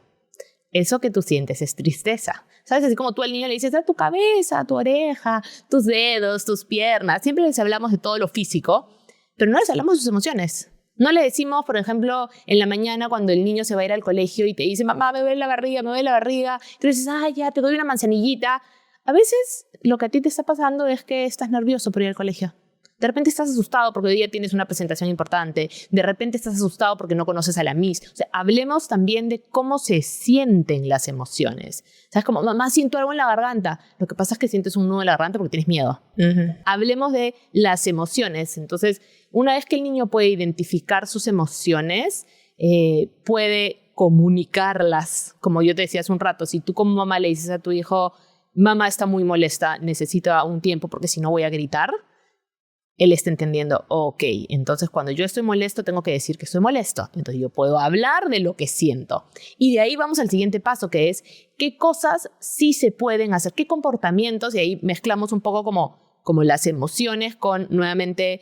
eso que tú sientes es tristeza. ¿Sabes? Así como tú al niño le dices a tu cabeza, a tu oreja, tus dedos, tus piernas. Siempre les hablamos de todo lo físico, pero no les hablamos de sus emociones. No le decimos, por ejemplo, en la mañana cuando el niño se va a ir al colegio y te dice, mamá, me duele la barriga, me duele la barriga. Y tú dices, ya, te doy una manzanillita. A veces lo que a ti te está pasando es que estás nervioso por ir al colegio. De repente estás asustado porque hoy día tienes una presentación importante. De repente estás asustado porque no conoces a la Miss. O sea, hablemos también de cómo se sienten las emociones. ¿Sabes? Como, mamá, siento algo en la garganta. Lo que pasa es que sientes un nudo en la garganta porque tienes miedo. Hablemos de las emociones. Entonces, una vez que el niño puede identificar sus emociones, puede comunicarlas. Como yo te decía hace un rato, si tú como mamá le dices a tu hijo, mamá está muy molesta, necesita un tiempo porque si no voy a gritar, él está entendiendo, ok, entonces cuando yo estoy molesto tengo que decir que estoy molesto. Entonces yo puedo hablar de lo que siento. Y de ahí vamos al siguiente paso, que es qué cosas sí se pueden hacer, qué comportamientos, y ahí mezclamos un poco como las emociones con nuevamente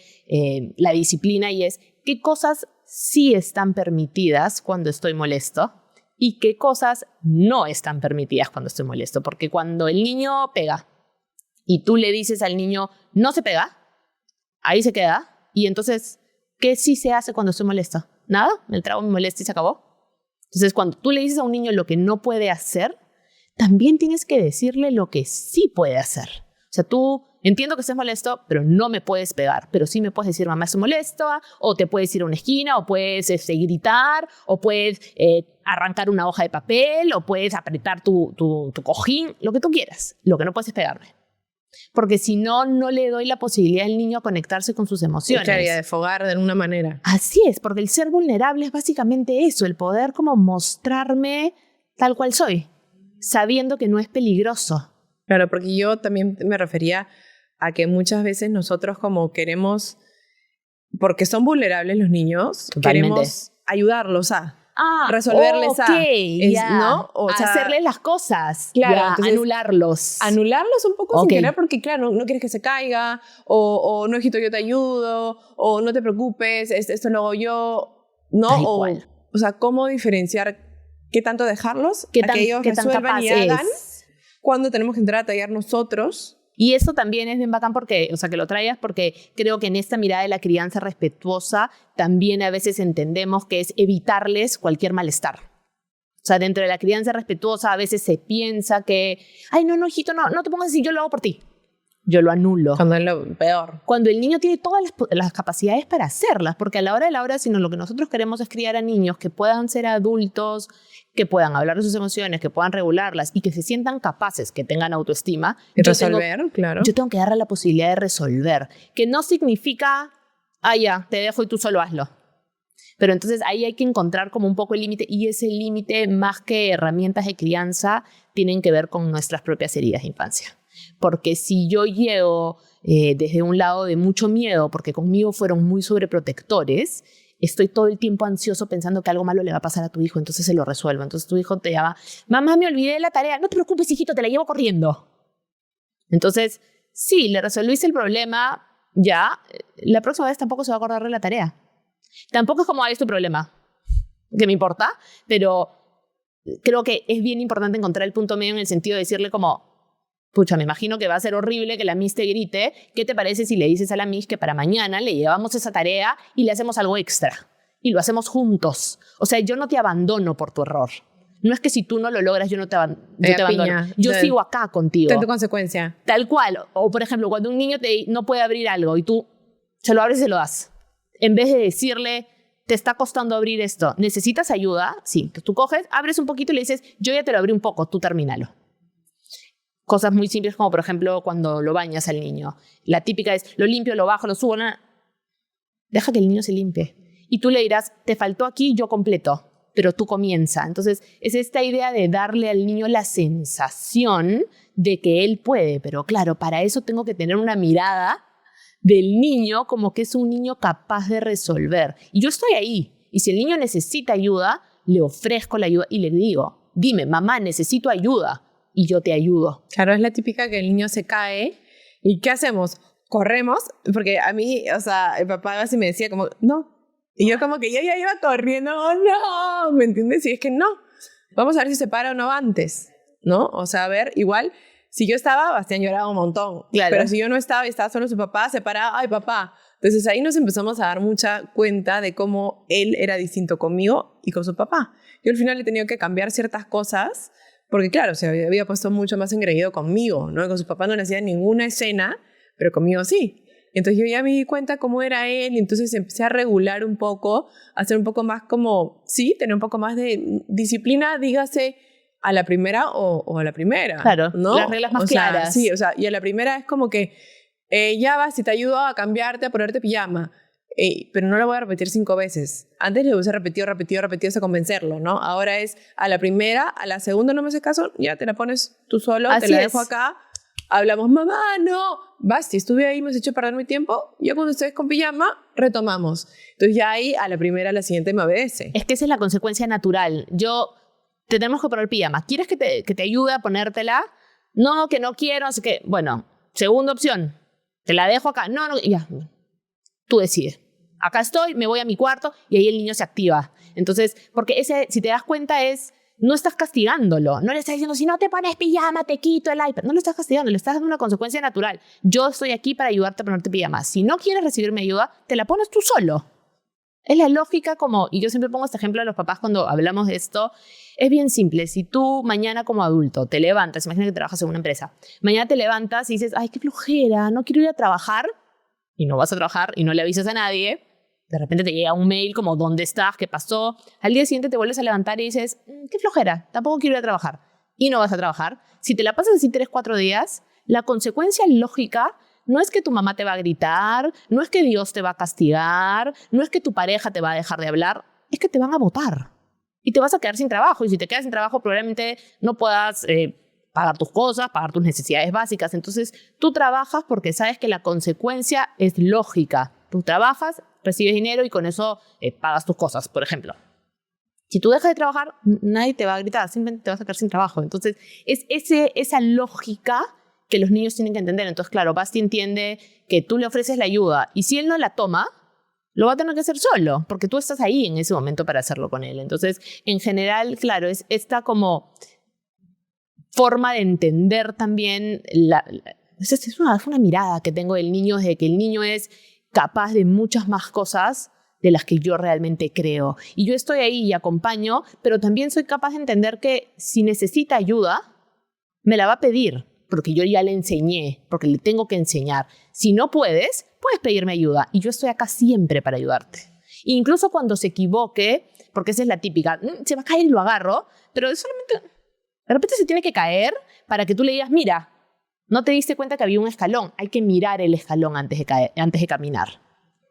la disciplina, y es qué cosas sí están permitidas cuando estoy molesto y qué cosas no están permitidas cuando estoy molesto. Porque cuando el niño pega y tú le dices al niño, no se pega, ahí se queda. Y entonces, ¿qué sí se hace cuando estoy molesto? Nada, me trago mi molestia y se acabó. Entonces, cuando tú le dices a un niño lo que no puede hacer, también tienes que decirle lo que sí puede hacer. O sea, tú entiendo que estés molesto, pero no me puedes pegar. Pero sí me puedes decir, mamá, estoy molesto, o te puedes ir a una esquina, o puedes gritar, o puedes arrancar una hoja de papel, o puedes apretar tu cojín, lo que tú quieras. Lo que no puedes es pegarme. Porque si no, no le doy la posibilidad al niño a conectarse con sus emociones.
Claro, y a desfogar de alguna manera.
Así es, porque el ser vulnerable es básicamente eso, el poder como mostrarme tal cual soy, sabiendo que no es peligroso.
Claro, porque yo también me refería a que muchas veces nosotros como queremos, porque son vulnerables los niños,
Totalmente.
Queremos ayudarlos a resolverles
¿no?
O sea,
hacerles las cosas,
claro, entonces,
anularlos.
Anularlos un poco sin querer, porque claro, no quieres que se caiga, o no, hijito, yo te ayudo, o no te preocupes, esto lo hago yo, ¿no?
Tal cual.
O sea, ¿cómo diferenciar qué tanto dejarlos,
que
ellos resuelvan y hagan, cuando tenemos que entrar a tallar nosotros?
Y eso también es bien bacán porque, o sea, que lo traigas porque creo que en esta mirada de la crianza respetuosa también a veces entendemos que es evitarles cualquier malestar. O sea, dentro de la crianza respetuosa a veces se piensa que, ay, no, hijito, no te pongas así, yo lo hago por ti. Yo lo anulo.
Cuando es lo peor.
Cuando el niño tiene todas las capacidades para hacerlas, porque a la hora de la hora, sino lo que nosotros queremos es criar a niños que puedan ser adultos, que puedan hablar de sus emociones, que puedan regularlas y que se sientan capaces, que tengan autoestima.
Y resolver, claro.
Yo tengo que darle la posibilidad de resolver, que no significa, ya, te dejo y tú solo hazlo. Pero entonces ahí hay que encontrar como un poco el límite, y ese límite, más que herramientas de crianza, tienen que ver con nuestras propias heridas de infancia. Porque si yo llego desde un lado de mucho miedo, porque conmigo fueron muy sobreprotectores, estoy todo el tiempo ansioso pensando que algo malo le va a pasar a tu hijo, entonces se lo resuelvo. Entonces tu hijo te llama, mamá, me olvidé de la tarea, no te preocupes, hijito, te la llevo corriendo. Entonces, sí, le resolviste el problema, ya, la próxima vez tampoco se va a acordar de la tarea. Tampoco es como, es tu problema. que me importa, pero creo que es bien importante encontrar el punto medio en el sentido de decirle como, pucha, me imagino que va a ser horrible que la Miss te grite. ¿Qué te parece si le dices a la Miss que para mañana le llevamos esa tarea y le hacemos algo extra? Y lo hacemos juntos. O sea, yo no te abandono por tu error. No es que si tú no lo logras, yo te abandono. Yo sigo acá contigo.
Ten tu consecuencia.
Tal cual. O, por ejemplo, cuando un niño no puede abrir algo y tú se lo abres y se lo das. En vez de decirle, te está costando abrir esto, ¿necesitas ayuda? Sí. Entonces tú coges, abres un poquito y le dices, yo ya te lo abrí un poco, tú termínalo. Cosas muy simples como, por ejemplo, cuando lo bañas al niño. La típica es, lo limpio, lo bajo, lo subo. Deja que el niño se limpie. Y tú le dirás, te faltó aquí, yo completo. Pero tú comienza. Entonces, es esta idea de darle al niño la sensación de que él puede. Pero claro, para eso tengo que tener una mirada del niño como que es un niño capaz de resolver. Y yo estoy ahí. Y si el niño necesita ayuda, le ofrezco la ayuda y le digo, dime, mamá, necesito ayuda. Y yo te ayudo.
Claro, es la típica que el niño se cae. ¿Y qué hacemos? Corremos. Porque a mí, o sea, el papá así me decía como, no. Y yo como que yo ya iba corriendo, oh, no, ¿me entiendes? Y es que no, vamos a ver si se para o no antes, ¿no? O sea, a ver, igual, si yo estaba, Bastián lloraba un montón.
Claro.
Pero si yo no estaba y estaba solo su papá, se paraba, ay, papá. Entonces ahí nos empezamos a dar mucha cuenta de cómo él era distinto conmigo y con su papá. Yo al final he tenido que cambiar ciertas cosas, porque claro, se había puesto mucho más engreído conmigo, ¿no? Con su papá no le hacía ninguna escena, pero conmigo sí. Entonces yo ya me di cuenta cómo era él y entonces empecé a regular un poco, a hacer un poco más como, sí, tener un poco más de disciplina, dígase, a la primera o a la primera.
Claro,
¿no?
las reglas más claras.
Sí, o sea, y a la primera es como que ya vas y te ayudo a cambiarte, a ponerte pijama, pero no lo voy a repetir 5 veces. Antes le hubiese repetido hasta convencerlo, ¿no? Ahora es a la primera, a la segunda no me hace caso, ya te la pones tú solo,
Así
te la
es.
dejo acá. Hablamos, mamá, no, Basti, estuve ahí, me has hecho perder mi tiempo, ya cuando estés con pijama, retomamos. Entonces ya ahí, a la primera, a la siguiente me obedece.
Es que esa es la consecuencia natural. Tenemos que poner pijama. ¿Quieres que te ayude a ponértela? No, que no quiero, así que, bueno, segunda opción, te la dejo acá. No, ya, tú decides. Acá estoy, me voy a mi cuarto y ahí el niño se activa. Entonces, porque si te das cuenta no estás castigándolo, no le estás diciendo, si no te pones pijama, te quito el iPad. No lo estás castigando, le estás dando una consecuencia natural. Yo estoy aquí para ayudarte a ponerte pijama. Si no quieres recibir mi ayuda, te la pones tú solo. Es la lógica y yo siempre pongo este ejemplo a los papás cuando hablamos de esto, es bien simple. Si tú mañana como adulto te levantas, imagina que trabajas en una empresa, mañana te levantas y dices, ay, qué flojera, no quiero ir a trabajar, y no vas a trabajar y no le avisas a nadie, de repente te llega un mail como, ¿dónde estás? ¿Qué pasó? Al día siguiente te vuelves a levantar y dices, qué flojera, tampoco quiero ir a trabajar. Y no vas a trabajar. Si te la pasas así 3, 4 días, la consecuencia lógica no es que tu mamá te va a gritar, no es que Dios te va a castigar, no es que tu pareja te va a dejar de hablar, es que te van a botar. Y te vas a quedar sin trabajo. Y si te quedas sin trabajo, probablemente no puedas pagar tus cosas, pagar tus necesidades básicas. Entonces, tú trabajas porque sabes que la consecuencia es lógica. Tú trabajas, recibes dinero y con eso pagas tus cosas, por ejemplo. Si tú dejas de trabajar, nadie te va a gritar, simplemente te vas a quedar sin trabajo. Entonces, es esa lógica que los niños tienen que entender. Entonces, claro, Basti entiende que tú le ofreces la ayuda y si él no la toma, lo va a tener que hacer solo, porque tú estás ahí en ese momento para hacerlo con él. Entonces, en general, claro, es esta como forma de entender también, es una mirada que tengo del niño, de que el niño es capaz de muchas más cosas de las que yo realmente creo. Y yo estoy ahí y acompaño, pero también soy capaz de entender que si necesita ayuda, me la va a pedir, porque yo ya le enseñé, porque le tengo que enseñar. Si no puedes pedirme ayuda y yo estoy acá siempre para ayudarte. Incluso cuando se equivoque, porque esa es la típica, se va a caer y lo agarro, pero solamente, de repente se tiene que caer para que tú le digas, mira, no te diste cuenta que había un escalón, hay que mirar el escalón antes de caminar.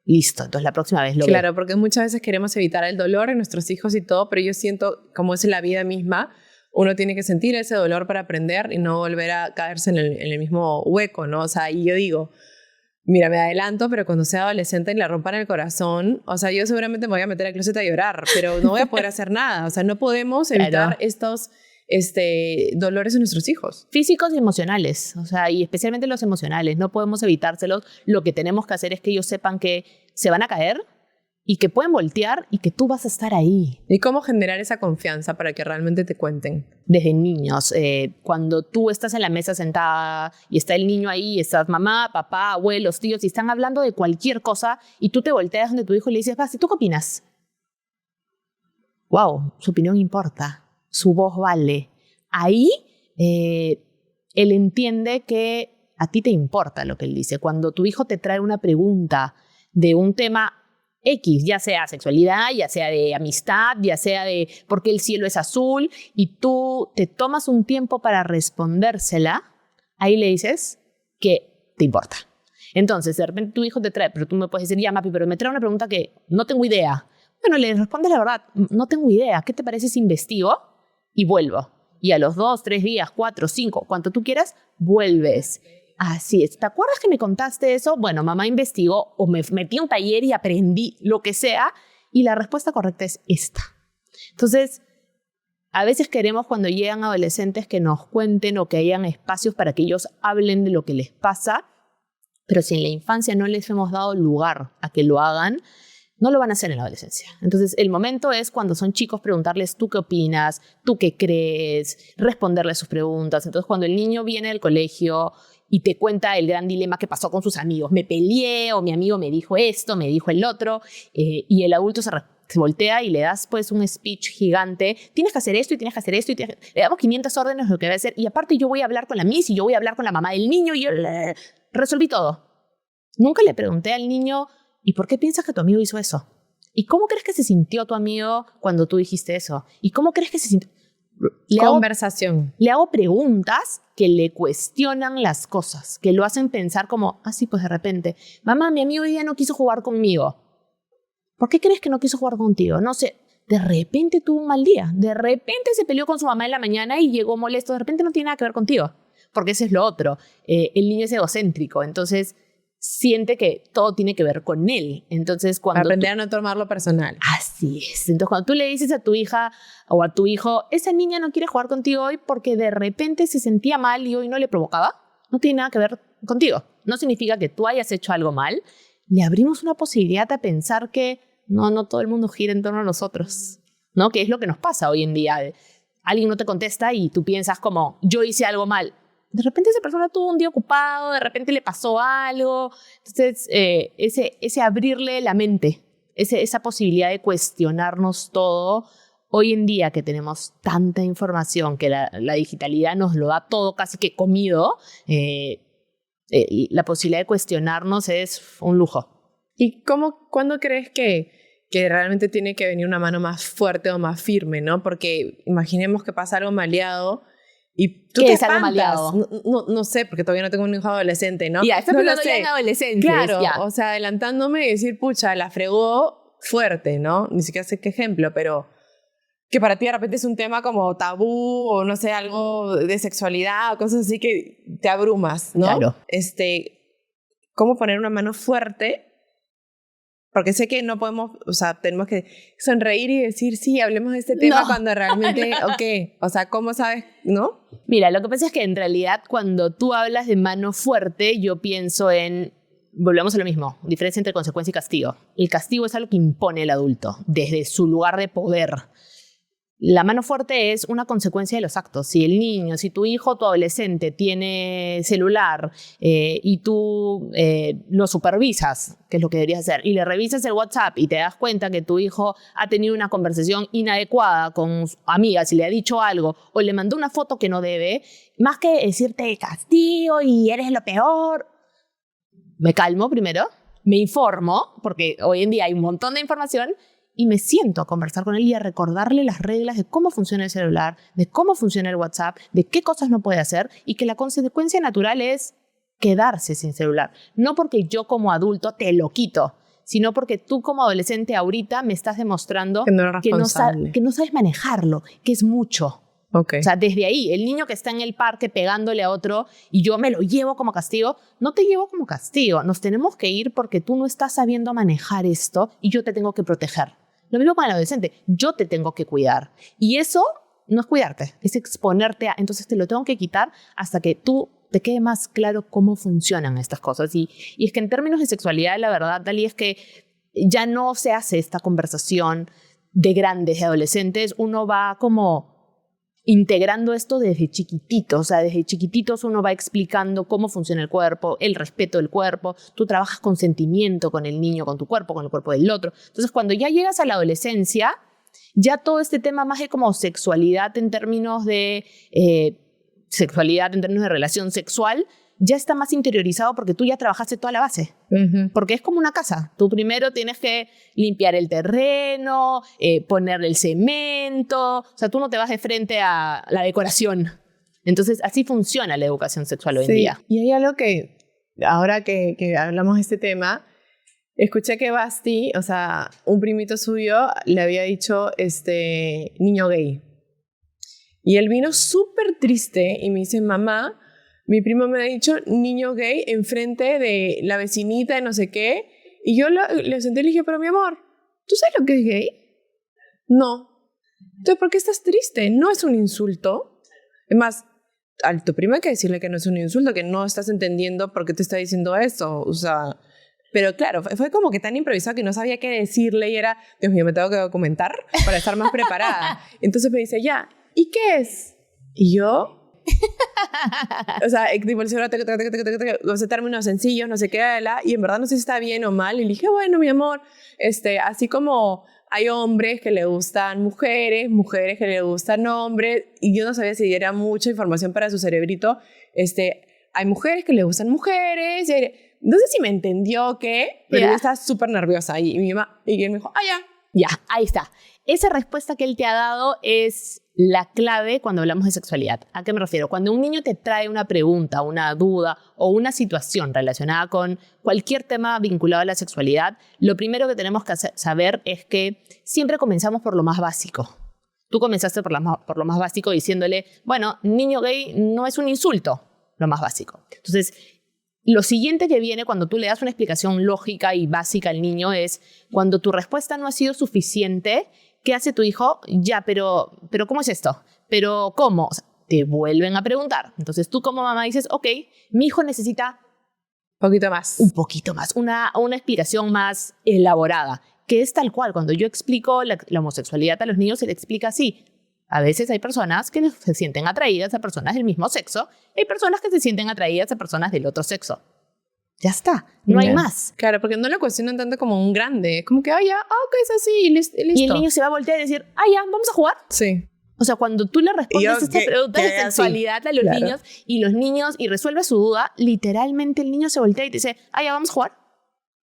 Listo, entonces la próxima vez lo
Claro,
veo.
Porque muchas veces queremos evitar el dolor en nuestros hijos y todo, pero yo siento, como es la vida misma, uno tiene que sentir ese dolor para aprender y no volver a caerse en el mismo hueco, ¿no? O sea, y yo digo, mira, me adelanto, pero cuando sea adolescente y le rompan el corazón, o sea, yo seguramente me voy a meter al closet a llorar, pero no voy a poder hacer nada. O sea, no podemos evitar
Claro.
estos dolores en nuestros hijos.
Físicos y emocionales, o sea, y especialmente los emocionales, no podemos evitárselos. Lo que tenemos que hacer es que ellos sepan que se van a caer y que pueden voltear y que tú vas a estar ahí.
¿Y cómo generar esa confianza para que realmente te cuenten?
Desde niños, cuando tú estás en la mesa sentada y está el niño ahí, estás mamá, papá, abuelos, tíos, y están hablando de cualquier cosa y tú te volteas donde tu hijo y le dices, Basti, ¿tú qué opinas? Wow, su opinión importa, su voz vale. Ahí él entiende que a ti te importa lo que él dice. Cuando tu hijo te trae una pregunta de un tema X, ya sea sexualidad, ya sea de amistad, ya sea de por qué el cielo es azul, y tú te tomas un tiempo para respondérsela, ahí le dices que te importa. Entonces, de repente tu hijo te trae, pero tú me puedes decir, ya, Mapi, pero me trae una pregunta que no tengo idea. Bueno, le respondes la verdad, no tengo idea. ¿Qué te parece si investigo y vuelvo? Y a los 2, 3 días, 4, 5, cuanto tú quieras, vuelves. Así es. ¿Te acuerdas que me contaste eso? Bueno, mamá investigó o me metí a un taller y aprendí lo que sea y la respuesta correcta es esta. Entonces, a veces queremos cuando llegan adolescentes que nos cuenten o que hayan espacios para que ellos hablen de lo que les pasa, pero si en la infancia no les hemos dado lugar a que lo hagan, no lo van a hacer en la adolescencia. Entonces, el momento es cuando son chicos preguntarles tú qué opinas, tú qué crees, responderles sus preguntas. Entonces, cuando el niño viene del colegio y te cuenta el gran dilema que pasó con sus amigos, me peleé o mi amigo me dijo esto, me dijo el otro, y el adulto se voltea y le das pues un speech gigante, tienes que hacer esto y tienes que hacer esto, y le damos 500 órdenes de lo que va a hacer, y aparte yo voy a hablar con la Miss y yo voy a hablar con la mamá del niño y yo resolví todo. Nunca le pregunté al niño, ¿y por qué piensas que tu amigo hizo eso? ¿Y cómo crees que se sintió tu amigo cuando tú dijiste eso? ¿Y cómo crees que se sintió?
Conversación.
Le hago preguntas que le cuestionan las cosas, que lo hacen pensar como, sí, pues de repente, mamá, mi amigo hoy día no quiso jugar conmigo. ¿Por qué crees que no quiso jugar contigo? No sé, de repente tuvo un mal día, de repente se peleó con su mamá en la mañana y llegó molesto, de repente no tiene nada que ver contigo, porque ese es lo otro. El niño es egocéntrico, entonces siente que todo tiene que ver con él. Entonces, cuando
aprender a no tomarlo personal.
Así es. Entonces, cuando tú le dices a tu hija o a tu hijo, esa niña no quiere jugar contigo hoy porque de repente se sentía mal y hoy no le provocaba, no tiene nada que ver contigo. No significa que tú hayas hecho algo mal. Le abrimos una posibilidad a pensar que no todo el mundo gira en torno a nosotros, ¿no? Que es lo que nos pasa hoy en día. Alguien no te contesta y tú piensas como, yo hice algo mal. De repente esa persona tuvo un día ocupado, de repente le pasó algo. Entonces, ese abrirle la mente, esa posibilidad de cuestionarnos todo, hoy en día que tenemos tanta información, que la digitalidad nos lo da todo casi que comido, la posibilidad de cuestionarnos es un lujo.
¿Y cuándo crees que realmente tiene que venir una mano más fuerte o más firme, ¿no? Porque imaginemos que pasa algo maleado y tú
¿Qué
te
es algo
espantas.
maleado?
No sé, porque todavía no tengo un hijo adolescente, ¿no?
Ya, estás
no
pensando ya en adolescentes.
Claro,
ya.
o sea, adelantándome y decir, pucha, la fregó fuerte, ¿no? Ni siquiera sé qué ejemplo, pero que para ti de repente es un tema como tabú o no sé, algo de sexualidad o cosas así que te abrumas, ¿no?
Claro.
¿Cómo poner una mano fuerte? Porque sé que no podemos, o sea, tenemos que sonreír y decir, sí, hablemos de este tema cuando realmente, ok, o sea, ¿cómo sabes, no?
Mira, lo que pasa es que en realidad cuando tú hablas de mano fuerte, yo pienso en, volvemos a lo mismo, diferencia entre consecuencia y castigo. El castigo es algo que impone el adulto desde su lugar de poder. La mano fuerte es una consecuencia de los actos. Si el niño, si tu hijo o tu adolescente tiene celular y tú lo supervisas, que es lo que deberías hacer, y le revisas el WhatsApp y te das cuenta que tu hijo ha tenido una conversación inadecuada con sus amigas y le ha dicho algo o le mandó una foto que no debe, más que decirte castigo y eres lo peor, me calmo primero, me informo, porque hoy en día hay un montón de información, y me siento a conversar con él y a recordarle las reglas de cómo funciona el celular, de cómo funciona el WhatsApp, de qué cosas no puede hacer y que la consecuencia natural es quedarse sin celular. No porque yo como adulto te lo quito, sino porque tú como adolescente ahorita me estás demostrando
que no
sabes manejarlo, que es mucho.
Okay.
O sea, desde ahí, el niño que está en el parque pegándole a otro y yo me lo llevo como castigo, no te llevo como castigo. Nos tenemos que ir porque tú no estás sabiendo manejar esto y yo te tengo que proteger. Lo mismo con el adolescente, yo te tengo que cuidar. Y eso no es cuidarte, es exponerte a... Entonces te lo tengo que quitar hasta que tú te quede más claro cómo funcionan estas cosas. Y es que en términos de sexualidad, la verdad, Dali, es que ya no se hace esta conversación de grandes, de adolescentes. Uno va como integrando esto desde chiquititos. O sea, desde chiquititos uno va explicando cómo funciona el cuerpo, el respeto del cuerpo. Tú trabajas con sentimiento con el niño, con tu cuerpo, con el cuerpo del otro. Entonces, cuando ya llegas a la adolescencia, ya todo este tema más de como sexualidad en términos de relación sexual, ya está más interiorizado porque tú ya trabajaste toda la base. Porque es como una casa. Tú primero tienes que limpiar el terreno, ponerle el cemento. O sea, tú no te vas de frente a la decoración. Entonces, así funciona la educación sexual hoy en día.
Y hay algo que, ahora que hablamos de este tema, escuché que Basti, o sea, un primito suyo le había dicho niño gay. Y él vino súper triste y me dice, mamá, mi primo me ha dicho niño gay enfrente de la vecinita de no sé qué. Y yo le senté y le dije, pero mi amor, ¿tú sabes lo que es gay? No. Entonces, ¿por qué estás triste? No es un insulto. Es más, a tu primo hay que decirle que no es un insulto, que no estás entendiendo por qué te está diciendo eso. O sea, pero claro, fue como que tan improvisado que no sabía qué decirle y era, Dios mío, me tengo que documentar para estar más preparada. Entonces me dice, ya, ¿y qué es? Y yo... o sea, tipo el señor términos sencillos, no sé qué, y en verdad no sé si está bien o mal. Y le dije, bueno, mi amor, así como hay hombres que le gustan mujeres, mujeres que le gustan hombres, y yo no sabía si era mucha información para su cerebrito, hay mujeres que le gustan mujeres, no sé si me entendió qué, pero yo estaba súper nerviosa, y mi mamá, y él me dijo,
ya, ahí está. Esa respuesta que él te ha dado es la clave cuando hablamos de sexualidad. ¿A qué me refiero? Cuando un niño te trae una pregunta, una duda o una situación relacionada con cualquier tema vinculado a la sexualidad, lo primero que tenemos que saber es que siempre comenzamos por lo más básico. Tú comenzaste por lo más básico diciéndole, bueno, niño gay no es un insulto, lo más básico. Entonces, lo siguiente que viene cuando tú le das una explicación lógica y básica al niño es cuando tu respuesta no ha sido suficiente. ¿Qué hace tu hijo? Ya, pero ¿cómo es esto? ¿Pero cómo? O sea, te vuelven a preguntar. Entonces tú como mamá dices, ok, mi hijo necesita un poquito más, una explicación más elaborada, que es tal cual. Cuando yo explico la homosexualidad a los niños, se le explica así. A veces hay personas que se sienten atraídas a personas del mismo sexo, hay personas que se sienten atraídas a personas del otro sexo. Ya está, no hay más.
Claro, porque no lo cuestionan tanto como un grande. Como que, ok, es así, y listo.
Y el niño se va a voltear y decir, ya, ¿vamos a jugar?
Sí.
O sea, cuando tú le respondes estas preguntas de sexualidad a los niños, y resuelve su duda, literalmente el niño se voltea y te dice, ya, ¿vamos a jugar?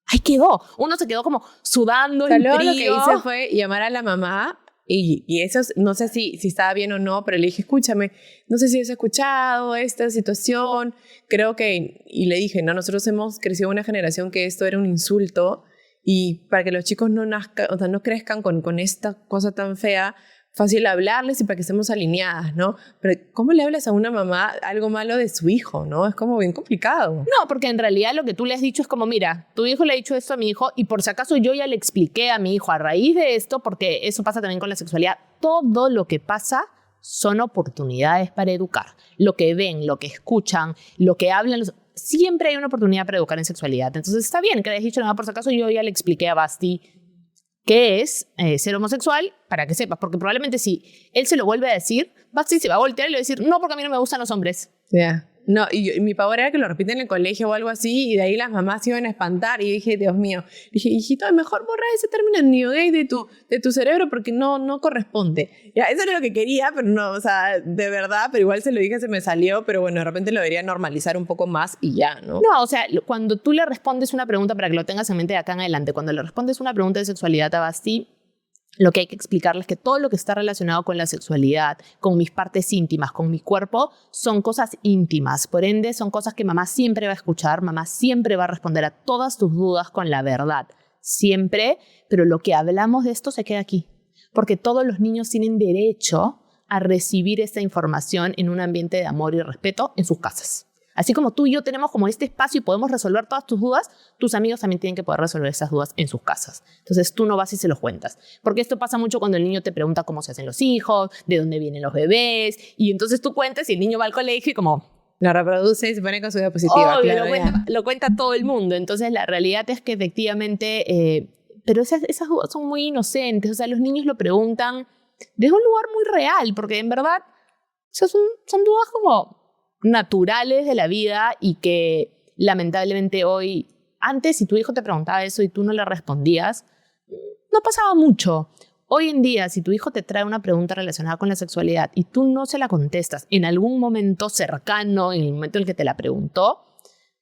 Ahí quedó. Uno se quedó como sudando en frío.
Lo que hice fue llamar a la mamá. Y eso, no sé si estaba bien o no, pero le dije, escúchame, no sé si has escuchado esta situación, creo que, y le dije, no, nosotros hemos crecido en una generación que esto era un insulto, y para que los chicos no nazcan, o sea, no crezcan con esta cosa tan fea, fácil hablarles y para que estemos alineadas, ¿no? Pero ¿cómo le hablas a una mamá algo malo de su hijo, no? Es como bien complicado.
No, porque en realidad lo que tú le has dicho es como, mira, tu hijo le ha dicho esto a mi hijo y por si acaso yo ya le expliqué a mi hijo a raíz de esto, porque eso pasa también con la sexualidad, todo lo que pasa son oportunidades para educar. Lo que ven, lo que escuchan, lo que hablan, siempre hay una oportunidad para educar en sexualidad. Entonces está bien que le hayas dicho, no, por si acaso yo ya le expliqué a Basti qué es ser homosexual, para que sepas, porque probablemente si él se lo vuelve a decir, Basti se va a voltear y le va a decir, no, porque a mí no me gustan los hombres.
Ya. No, y mi pavor era que lo repiten en el colegio o algo así, y de ahí las mamás se iban a espantar, y dije, Dios mío, dije, hijito, mejor borra ese término niño gay de tu cerebro porque no corresponde. Ya, eso era lo que quería, pero no, o sea, de verdad, pero igual se lo dije, se me salió, pero bueno, de repente lo debería normalizar un poco más y ya, ¿no?
No, o sea, cuando tú le respondes una pregunta, para que lo tengas en mente de acá en adelante, cuando le respondes una pregunta de sexualidad a Basti, lo que hay que explicarles es que todo lo que está relacionado con la sexualidad, con mis partes íntimas, con mi cuerpo, son cosas íntimas. Por ende, son cosas que mamá siempre va a escuchar, mamá siempre va a responder a todas tus dudas con la verdad. Siempre, pero lo que hablamos de esto se queda aquí. Porque todos los niños tienen derecho a recibir esta información en un ambiente de amor y respeto en sus casas. Así como tú y yo tenemos como este espacio y podemos resolver todas tus dudas, tus amigos también tienen que poder resolver esas dudas en sus casas. Entonces tú no vas y se los cuentas. Porque esto pasa mucho cuando el niño te pregunta cómo se hacen los hijos, de dónde vienen los bebés, y entonces tú cuentas y el niño va al colegio y como...
Lo reproduce y se pone con su diapositiva.
Claro, lo cuenta todo el mundo. Entonces la realidad es que efectivamente pero esas dudas son muy inocentes. O sea, los niños lo preguntan desde un lugar muy real, porque en verdad, o sea, son dudas como naturales de la vida y que lamentablemente hoy, antes si tu hijo te preguntaba eso y tú no le respondías, no pasaba mucho. Hoy en día, si tu hijo te trae una pregunta relacionada con la sexualidad y tú no se la contestas en algún momento cercano, en el momento en el que te la preguntó,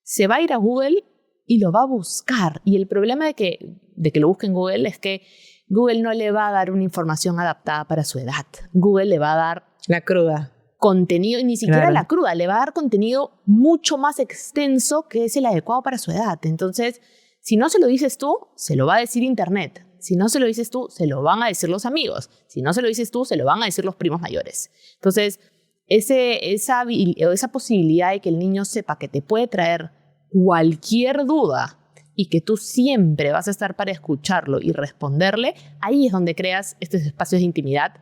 se va a ir a Google y lo va a buscar. Y el problema de que lo busque en Google es que Google no le va a dar una información adaptada para su edad. Google le va a dar
la cruda.
Contenido, y ni siquiera la cruda, le va a dar contenido mucho más extenso que es el adecuado para su edad. Entonces, si no se lo dices tú, se lo va a decir Internet. Si no se lo dices tú, se lo van a decir los amigos. Si no se lo dices tú, se lo van a decir los primos mayores. Entonces, esa posibilidad de que el niño sepa que te puede traer cualquier duda y que tú siempre vas a estar para escucharlo y responderle, ahí es donde creas estos espacios de intimidad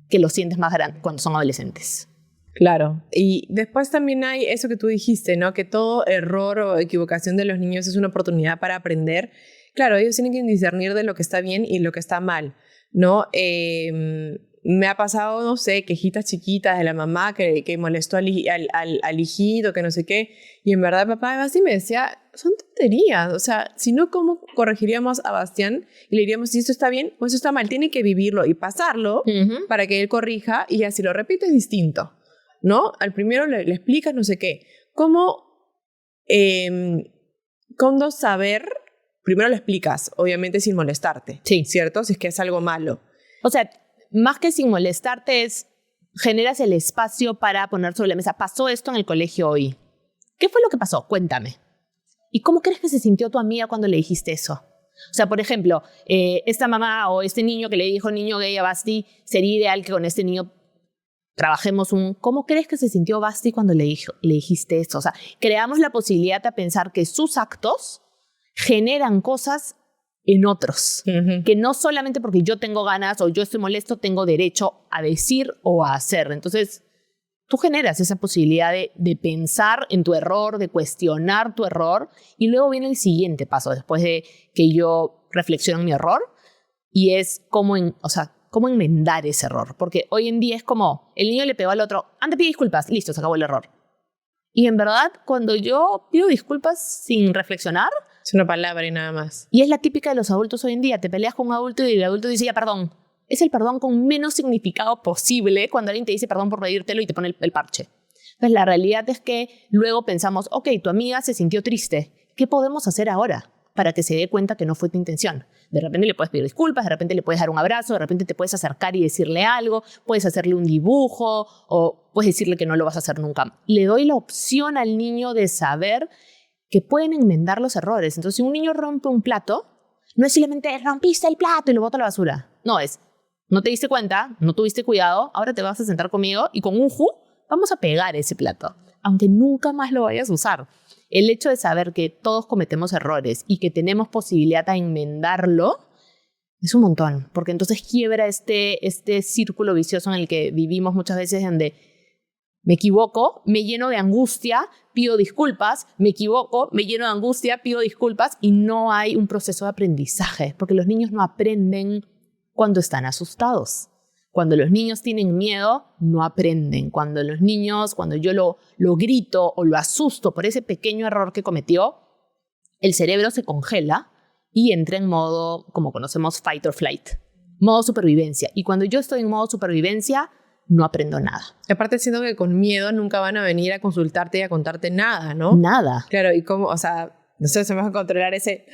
que los sientes más grandes cuando son adolescentes.
Claro, y después también hay eso que tú dijiste, ¿no? Que todo error o equivocación de los niños es una oportunidad para aprender. Claro, ellos tienen que discernir de lo que está bien y lo que está mal, ¿no? Me ha pasado, no sé, quejitas chiquitas de la mamá que molestó al hijito, que no sé qué, y en verdad papá de Basti me decía, son tonterías, o sea, si no, ¿cómo corregiríamos a Bastián? Y le diríamos si esto está bien o eso está mal, tiene que vivirlo y pasarlo para que él corrija, y ya si lo repite es distinto, ¿no? Al primero le explicas no sé qué. ¿Cómo saber? Primero lo explicas, obviamente sin molestarte,
sí,
¿cierto? Si es que es algo malo.
O sea, más que sin molestarte generas el espacio para poner sobre la mesa. Pasó esto en el colegio hoy. ¿Qué fue lo que pasó? Cuéntame. ¿Y cómo crees que se sintió tu amiga cuando le dijiste eso? O sea, por ejemplo, esta mamá o este niño que le dijo niño gay a Basti, sería ideal que con este niño trabajemos ¿cómo crees que se sintió Basti cuando le dijiste eso? O sea, creamos la posibilidad de pensar que sus actos generan cosas en otros, que no solamente porque yo tengo ganas o yo estoy molesto tengo derecho a decir o a hacer. Entonces, tú generas esa posibilidad de pensar en tu error, de cuestionar tu error, y luego viene el siguiente paso, después de que yo reflexiono en mi error, y es cómo enmendar ese error. Porque hoy en día es como, el niño le pegó al otro, antes pide disculpas, listo, se acabó el error. Y en verdad, cuando yo pido disculpas sin reflexionar,
es una palabra y nada más.
Y es la típica de los adultos hoy en día. Te peleas con un adulto y el adulto dice ya perdón. Es el perdón con menos significado posible cuando alguien te dice perdón por pedírtelo y te pone el parche. Entonces la realidad es que luego pensamos, ok, tu amiga se sintió triste. ¿Qué podemos hacer ahora para que se dé cuenta que no fue tu intención? De repente le puedes pedir disculpas, de repente le puedes dar un abrazo, de repente te puedes acercar y decirle algo, puedes hacerle un dibujo o puedes decirle que no lo vas a hacer nunca. Le doy la opción al niño de saber que pueden enmendar los errores. Entonces, si un niño rompe un plato, no es simplemente rompiste el plato y lo bota a la basura. No, no te diste cuenta, no tuviste cuidado, ahora te vas a sentar conmigo y con un vamos a pegar ese plato, aunque nunca más lo vayas a usar. El hecho de saber que todos cometemos errores y que tenemos posibilidad de enmendarlo es un montón, porque entonces quiebra este círculo vicioso en el que vivimos muchas veces, donde me equivoco, me lleno de angustia, pido disculpas, me equivoco, me lleno de angustia, pido disculpas, y no hay un proceso de aprendizaje, porque los niños no aprenden cuando están asustados. Cuando los niños tienen miedo, no aprenden. Cuando yo lo grito o lo asusto por ese pequeño error que cometió, el cerebro se congela y entra en modo, como conocemos, fight or flight, modo supervivencia. Y cuando yo estoy en modo supervivencia, no aprendo nada.
Aparte, siento que con miedo nunca van a venir a consultarte y a contarte nada, ¿no?
Nada.
Claro, y cómo, o sea, nosotros vamos a controlar ese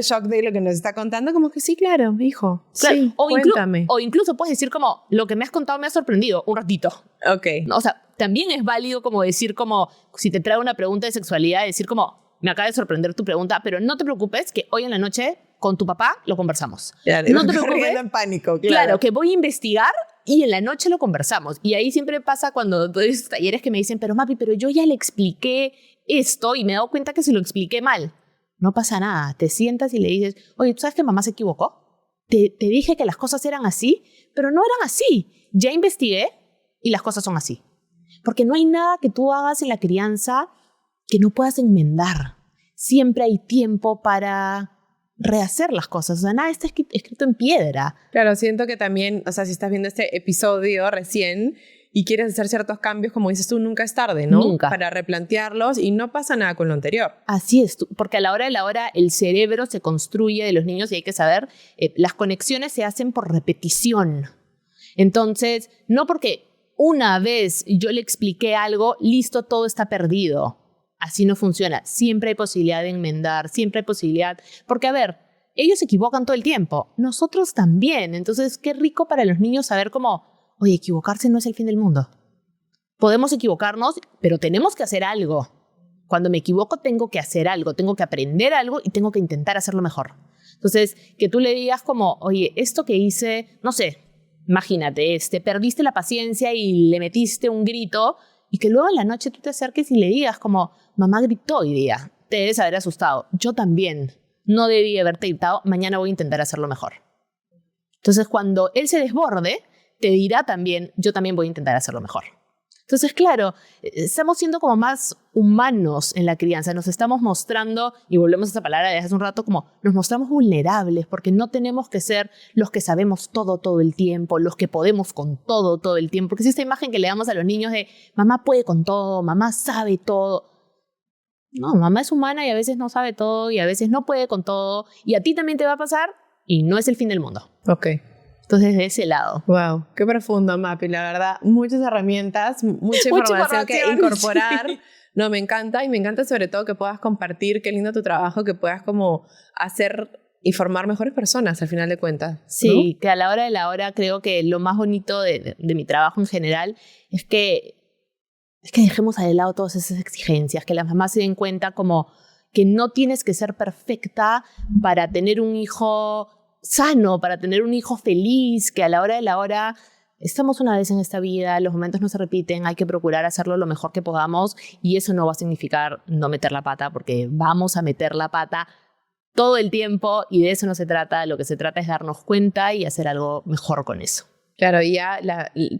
shock de lo que nos está contando, como que sí, claro, hijo.
Claro.
Sí, cuéntame.
O incluso puedes decir como, lo que me has contado me ha sorprendido, un ratito.
Ok.
O sea, también es válido como decir como, si te trae una pregunta de sexualidad, decir como, me acaba de sorprender tu pregunta, pero no te preocupes que hoy en la noche con tu papá lo conversamos.
Claro,
no te preocupes.
En pánico,
claro, que voy a investigar y en la noche lo conversamos. Y ahí siempre pasa cuando doy esos talleres que me dicen, pero Mapi, pero yo ya le expliqué esto y me he dado cuenta que se lo expliqué mal. No pasa nada. Te sientas y le dices, oye, ¿tú sabes que mamá se equivocó? Te dije que las cosas eran así, pero no eran así. Ya investigué y las cosas son así. Porque no hay nada que tú hagas en la crianza que no puedas enmendar. Siempre hay tiempo para rehacer las cosas. O sea, nada está escrito en piedra.
Claro, siento que también, o sea, si estás viendo este episodio recién y quieres hacer ciertos cambios, como dices tú, nunca es tarde, ¿no?
Nunca.
Para replantearlos y no pasa nada con lo anterior.
Así es, porque a la hora de la hora el cerebro se construye de los niños y hay que saber, las conexiones se hacen por repetición. Entonces, no porque una vez yo le expliqué algo, listo, todo está perdido. Así no funciona. Siempre hay posibilidad de enmendar, siempre hay posibilidad. Porque, a ver, ellos se equivocan todo el tiempo. Nosotros también. Entonces, qué rico para los niños saber cómo, oye, equivocarse no es el fin del mundo. Podemos equivocarnos, pero tenemos que hacer algo. Cuando me equivoco, tengo que hacer algo, tengo que aprender algo y tengo que intentar hacerlo mejor. Entonces, que tú le digas como, oye, esto que hice, no sé, imagínate, perdiste la paciencia y le metiste un grito y que luego en la noche tú te acerques y le digas como, mamá gritó hoy día, te debes haber asustado. Yo también, no debí haberte gritado, mañana voy a intentar hacerlo mejor. Entonces, cuando él se desborde, te dirá también, yo también voy a intentar hacerlo mejor. Entonces, claro, estamos siendo como más humanos en la crianza, nos estamos mostrando, y volvemos a esa palabra de hace un rato, como nos mostramos vulnerables, porque no tenemos que ser los que sabemos todo el tiempo, los que podemos con todo el tiempo, porque es esta imagen que le damos a los niños de mamá puede con todo, mamá sabe todo. No, mamá es humana y a veces no sabe todo y a veces no puede con todo, y a ti también te va a pasar y no es el fin del mundo.
Ok.
Entonces, de ese lado.
Wow, qué profundo, Mapi, la verdad. Muchas herramientas, mucha información que incorporar. Sí. No, me encanta y me encanta sobre todo que puedas compartir, qué lindo tu trabajo, que puedas como hacer y formar mejores personas al final de cuentas.
Sí,
¿no?
Que a la hora de la hora creo que lo más bonito de mi trabajo en general es que dejemos de lado todas esas exigencias, que las mamás se den cuenta como que no tienes que ser perfecta para tener un hijo sano, para tener un hijo feliz, que a la hora de la hora estamos una vez en esta vida, los momentos no se repiten, hay que procurar hacerlo lo mejor que podamos y eso no va a significar no meter la pata, porque vamos a meter la pata todo el tiempo y de eso no se trata, lo que se trata es darnos cuenta y hacer algo mejor con eso.
Claro, y ya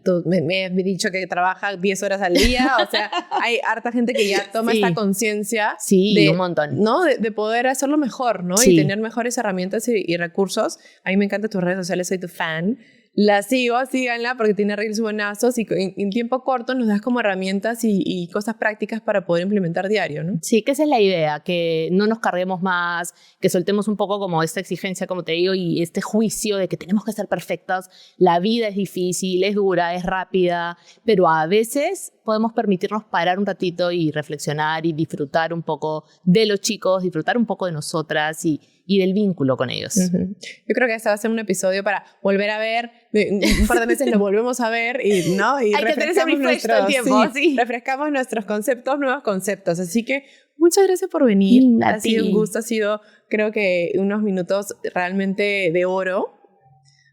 tú me has dicho que trabaja 10 horas al día, o sea, hay harta gente que ya toma esta conciencia
de un montón,
¿no? De poder hacerlo mejor, ¿no? Y tener mejores herramientas y recursos. A mí me encantan tus redes sociales, soy tu fan. La sigo, síganla porque tiene reels buenazos y en tiempo corto nos das como herramientas y cosas prácticas para poder implementar diario, ¿no?
Sí, que esa es la idea, que no nos carguemos más, que soltemos un poco como esta exigencia, como te digo, y este juicio de que tenemos que ser perfectas. La vida es difícil, es dura, es rápida, pero a veces podemos permitirnos parar un ratito y reflexionar y disfrutar un poco de los chicos, disfrutar un poco de nosotras y del vínculo con ellos.
Uh-huh. Yo creo que este va a ser un episodio para volver a ver, un par de meses lo volvemos a ver y hay
que tener ese refresh todo el tiempo, sí.
Refrescamos nuestros conceptos, nuevos conceptos, así que muchas gracias por venir, ha sido un gusto, ha sido creo que unos minutos realmente de oro,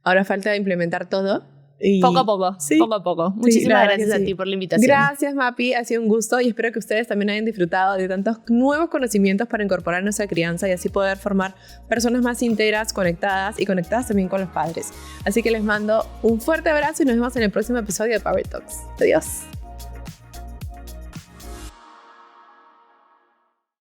ahora falta implementar todo.
Poco a poco, poco a poco. Muchísimas gracias a ti por la invitación.
Gracias, Mapi, ha sido un gusto y espero que ustedes también hayan disfrutado de tantos nuevos conocimientos para incorporar en nuestra crianza y así poder formar personas más íntegras, conectadas y conectadas también con los padres. Así que les mando un fuerte abrazo y nos vemos en el próximo episodio de Power Talks. Adiós.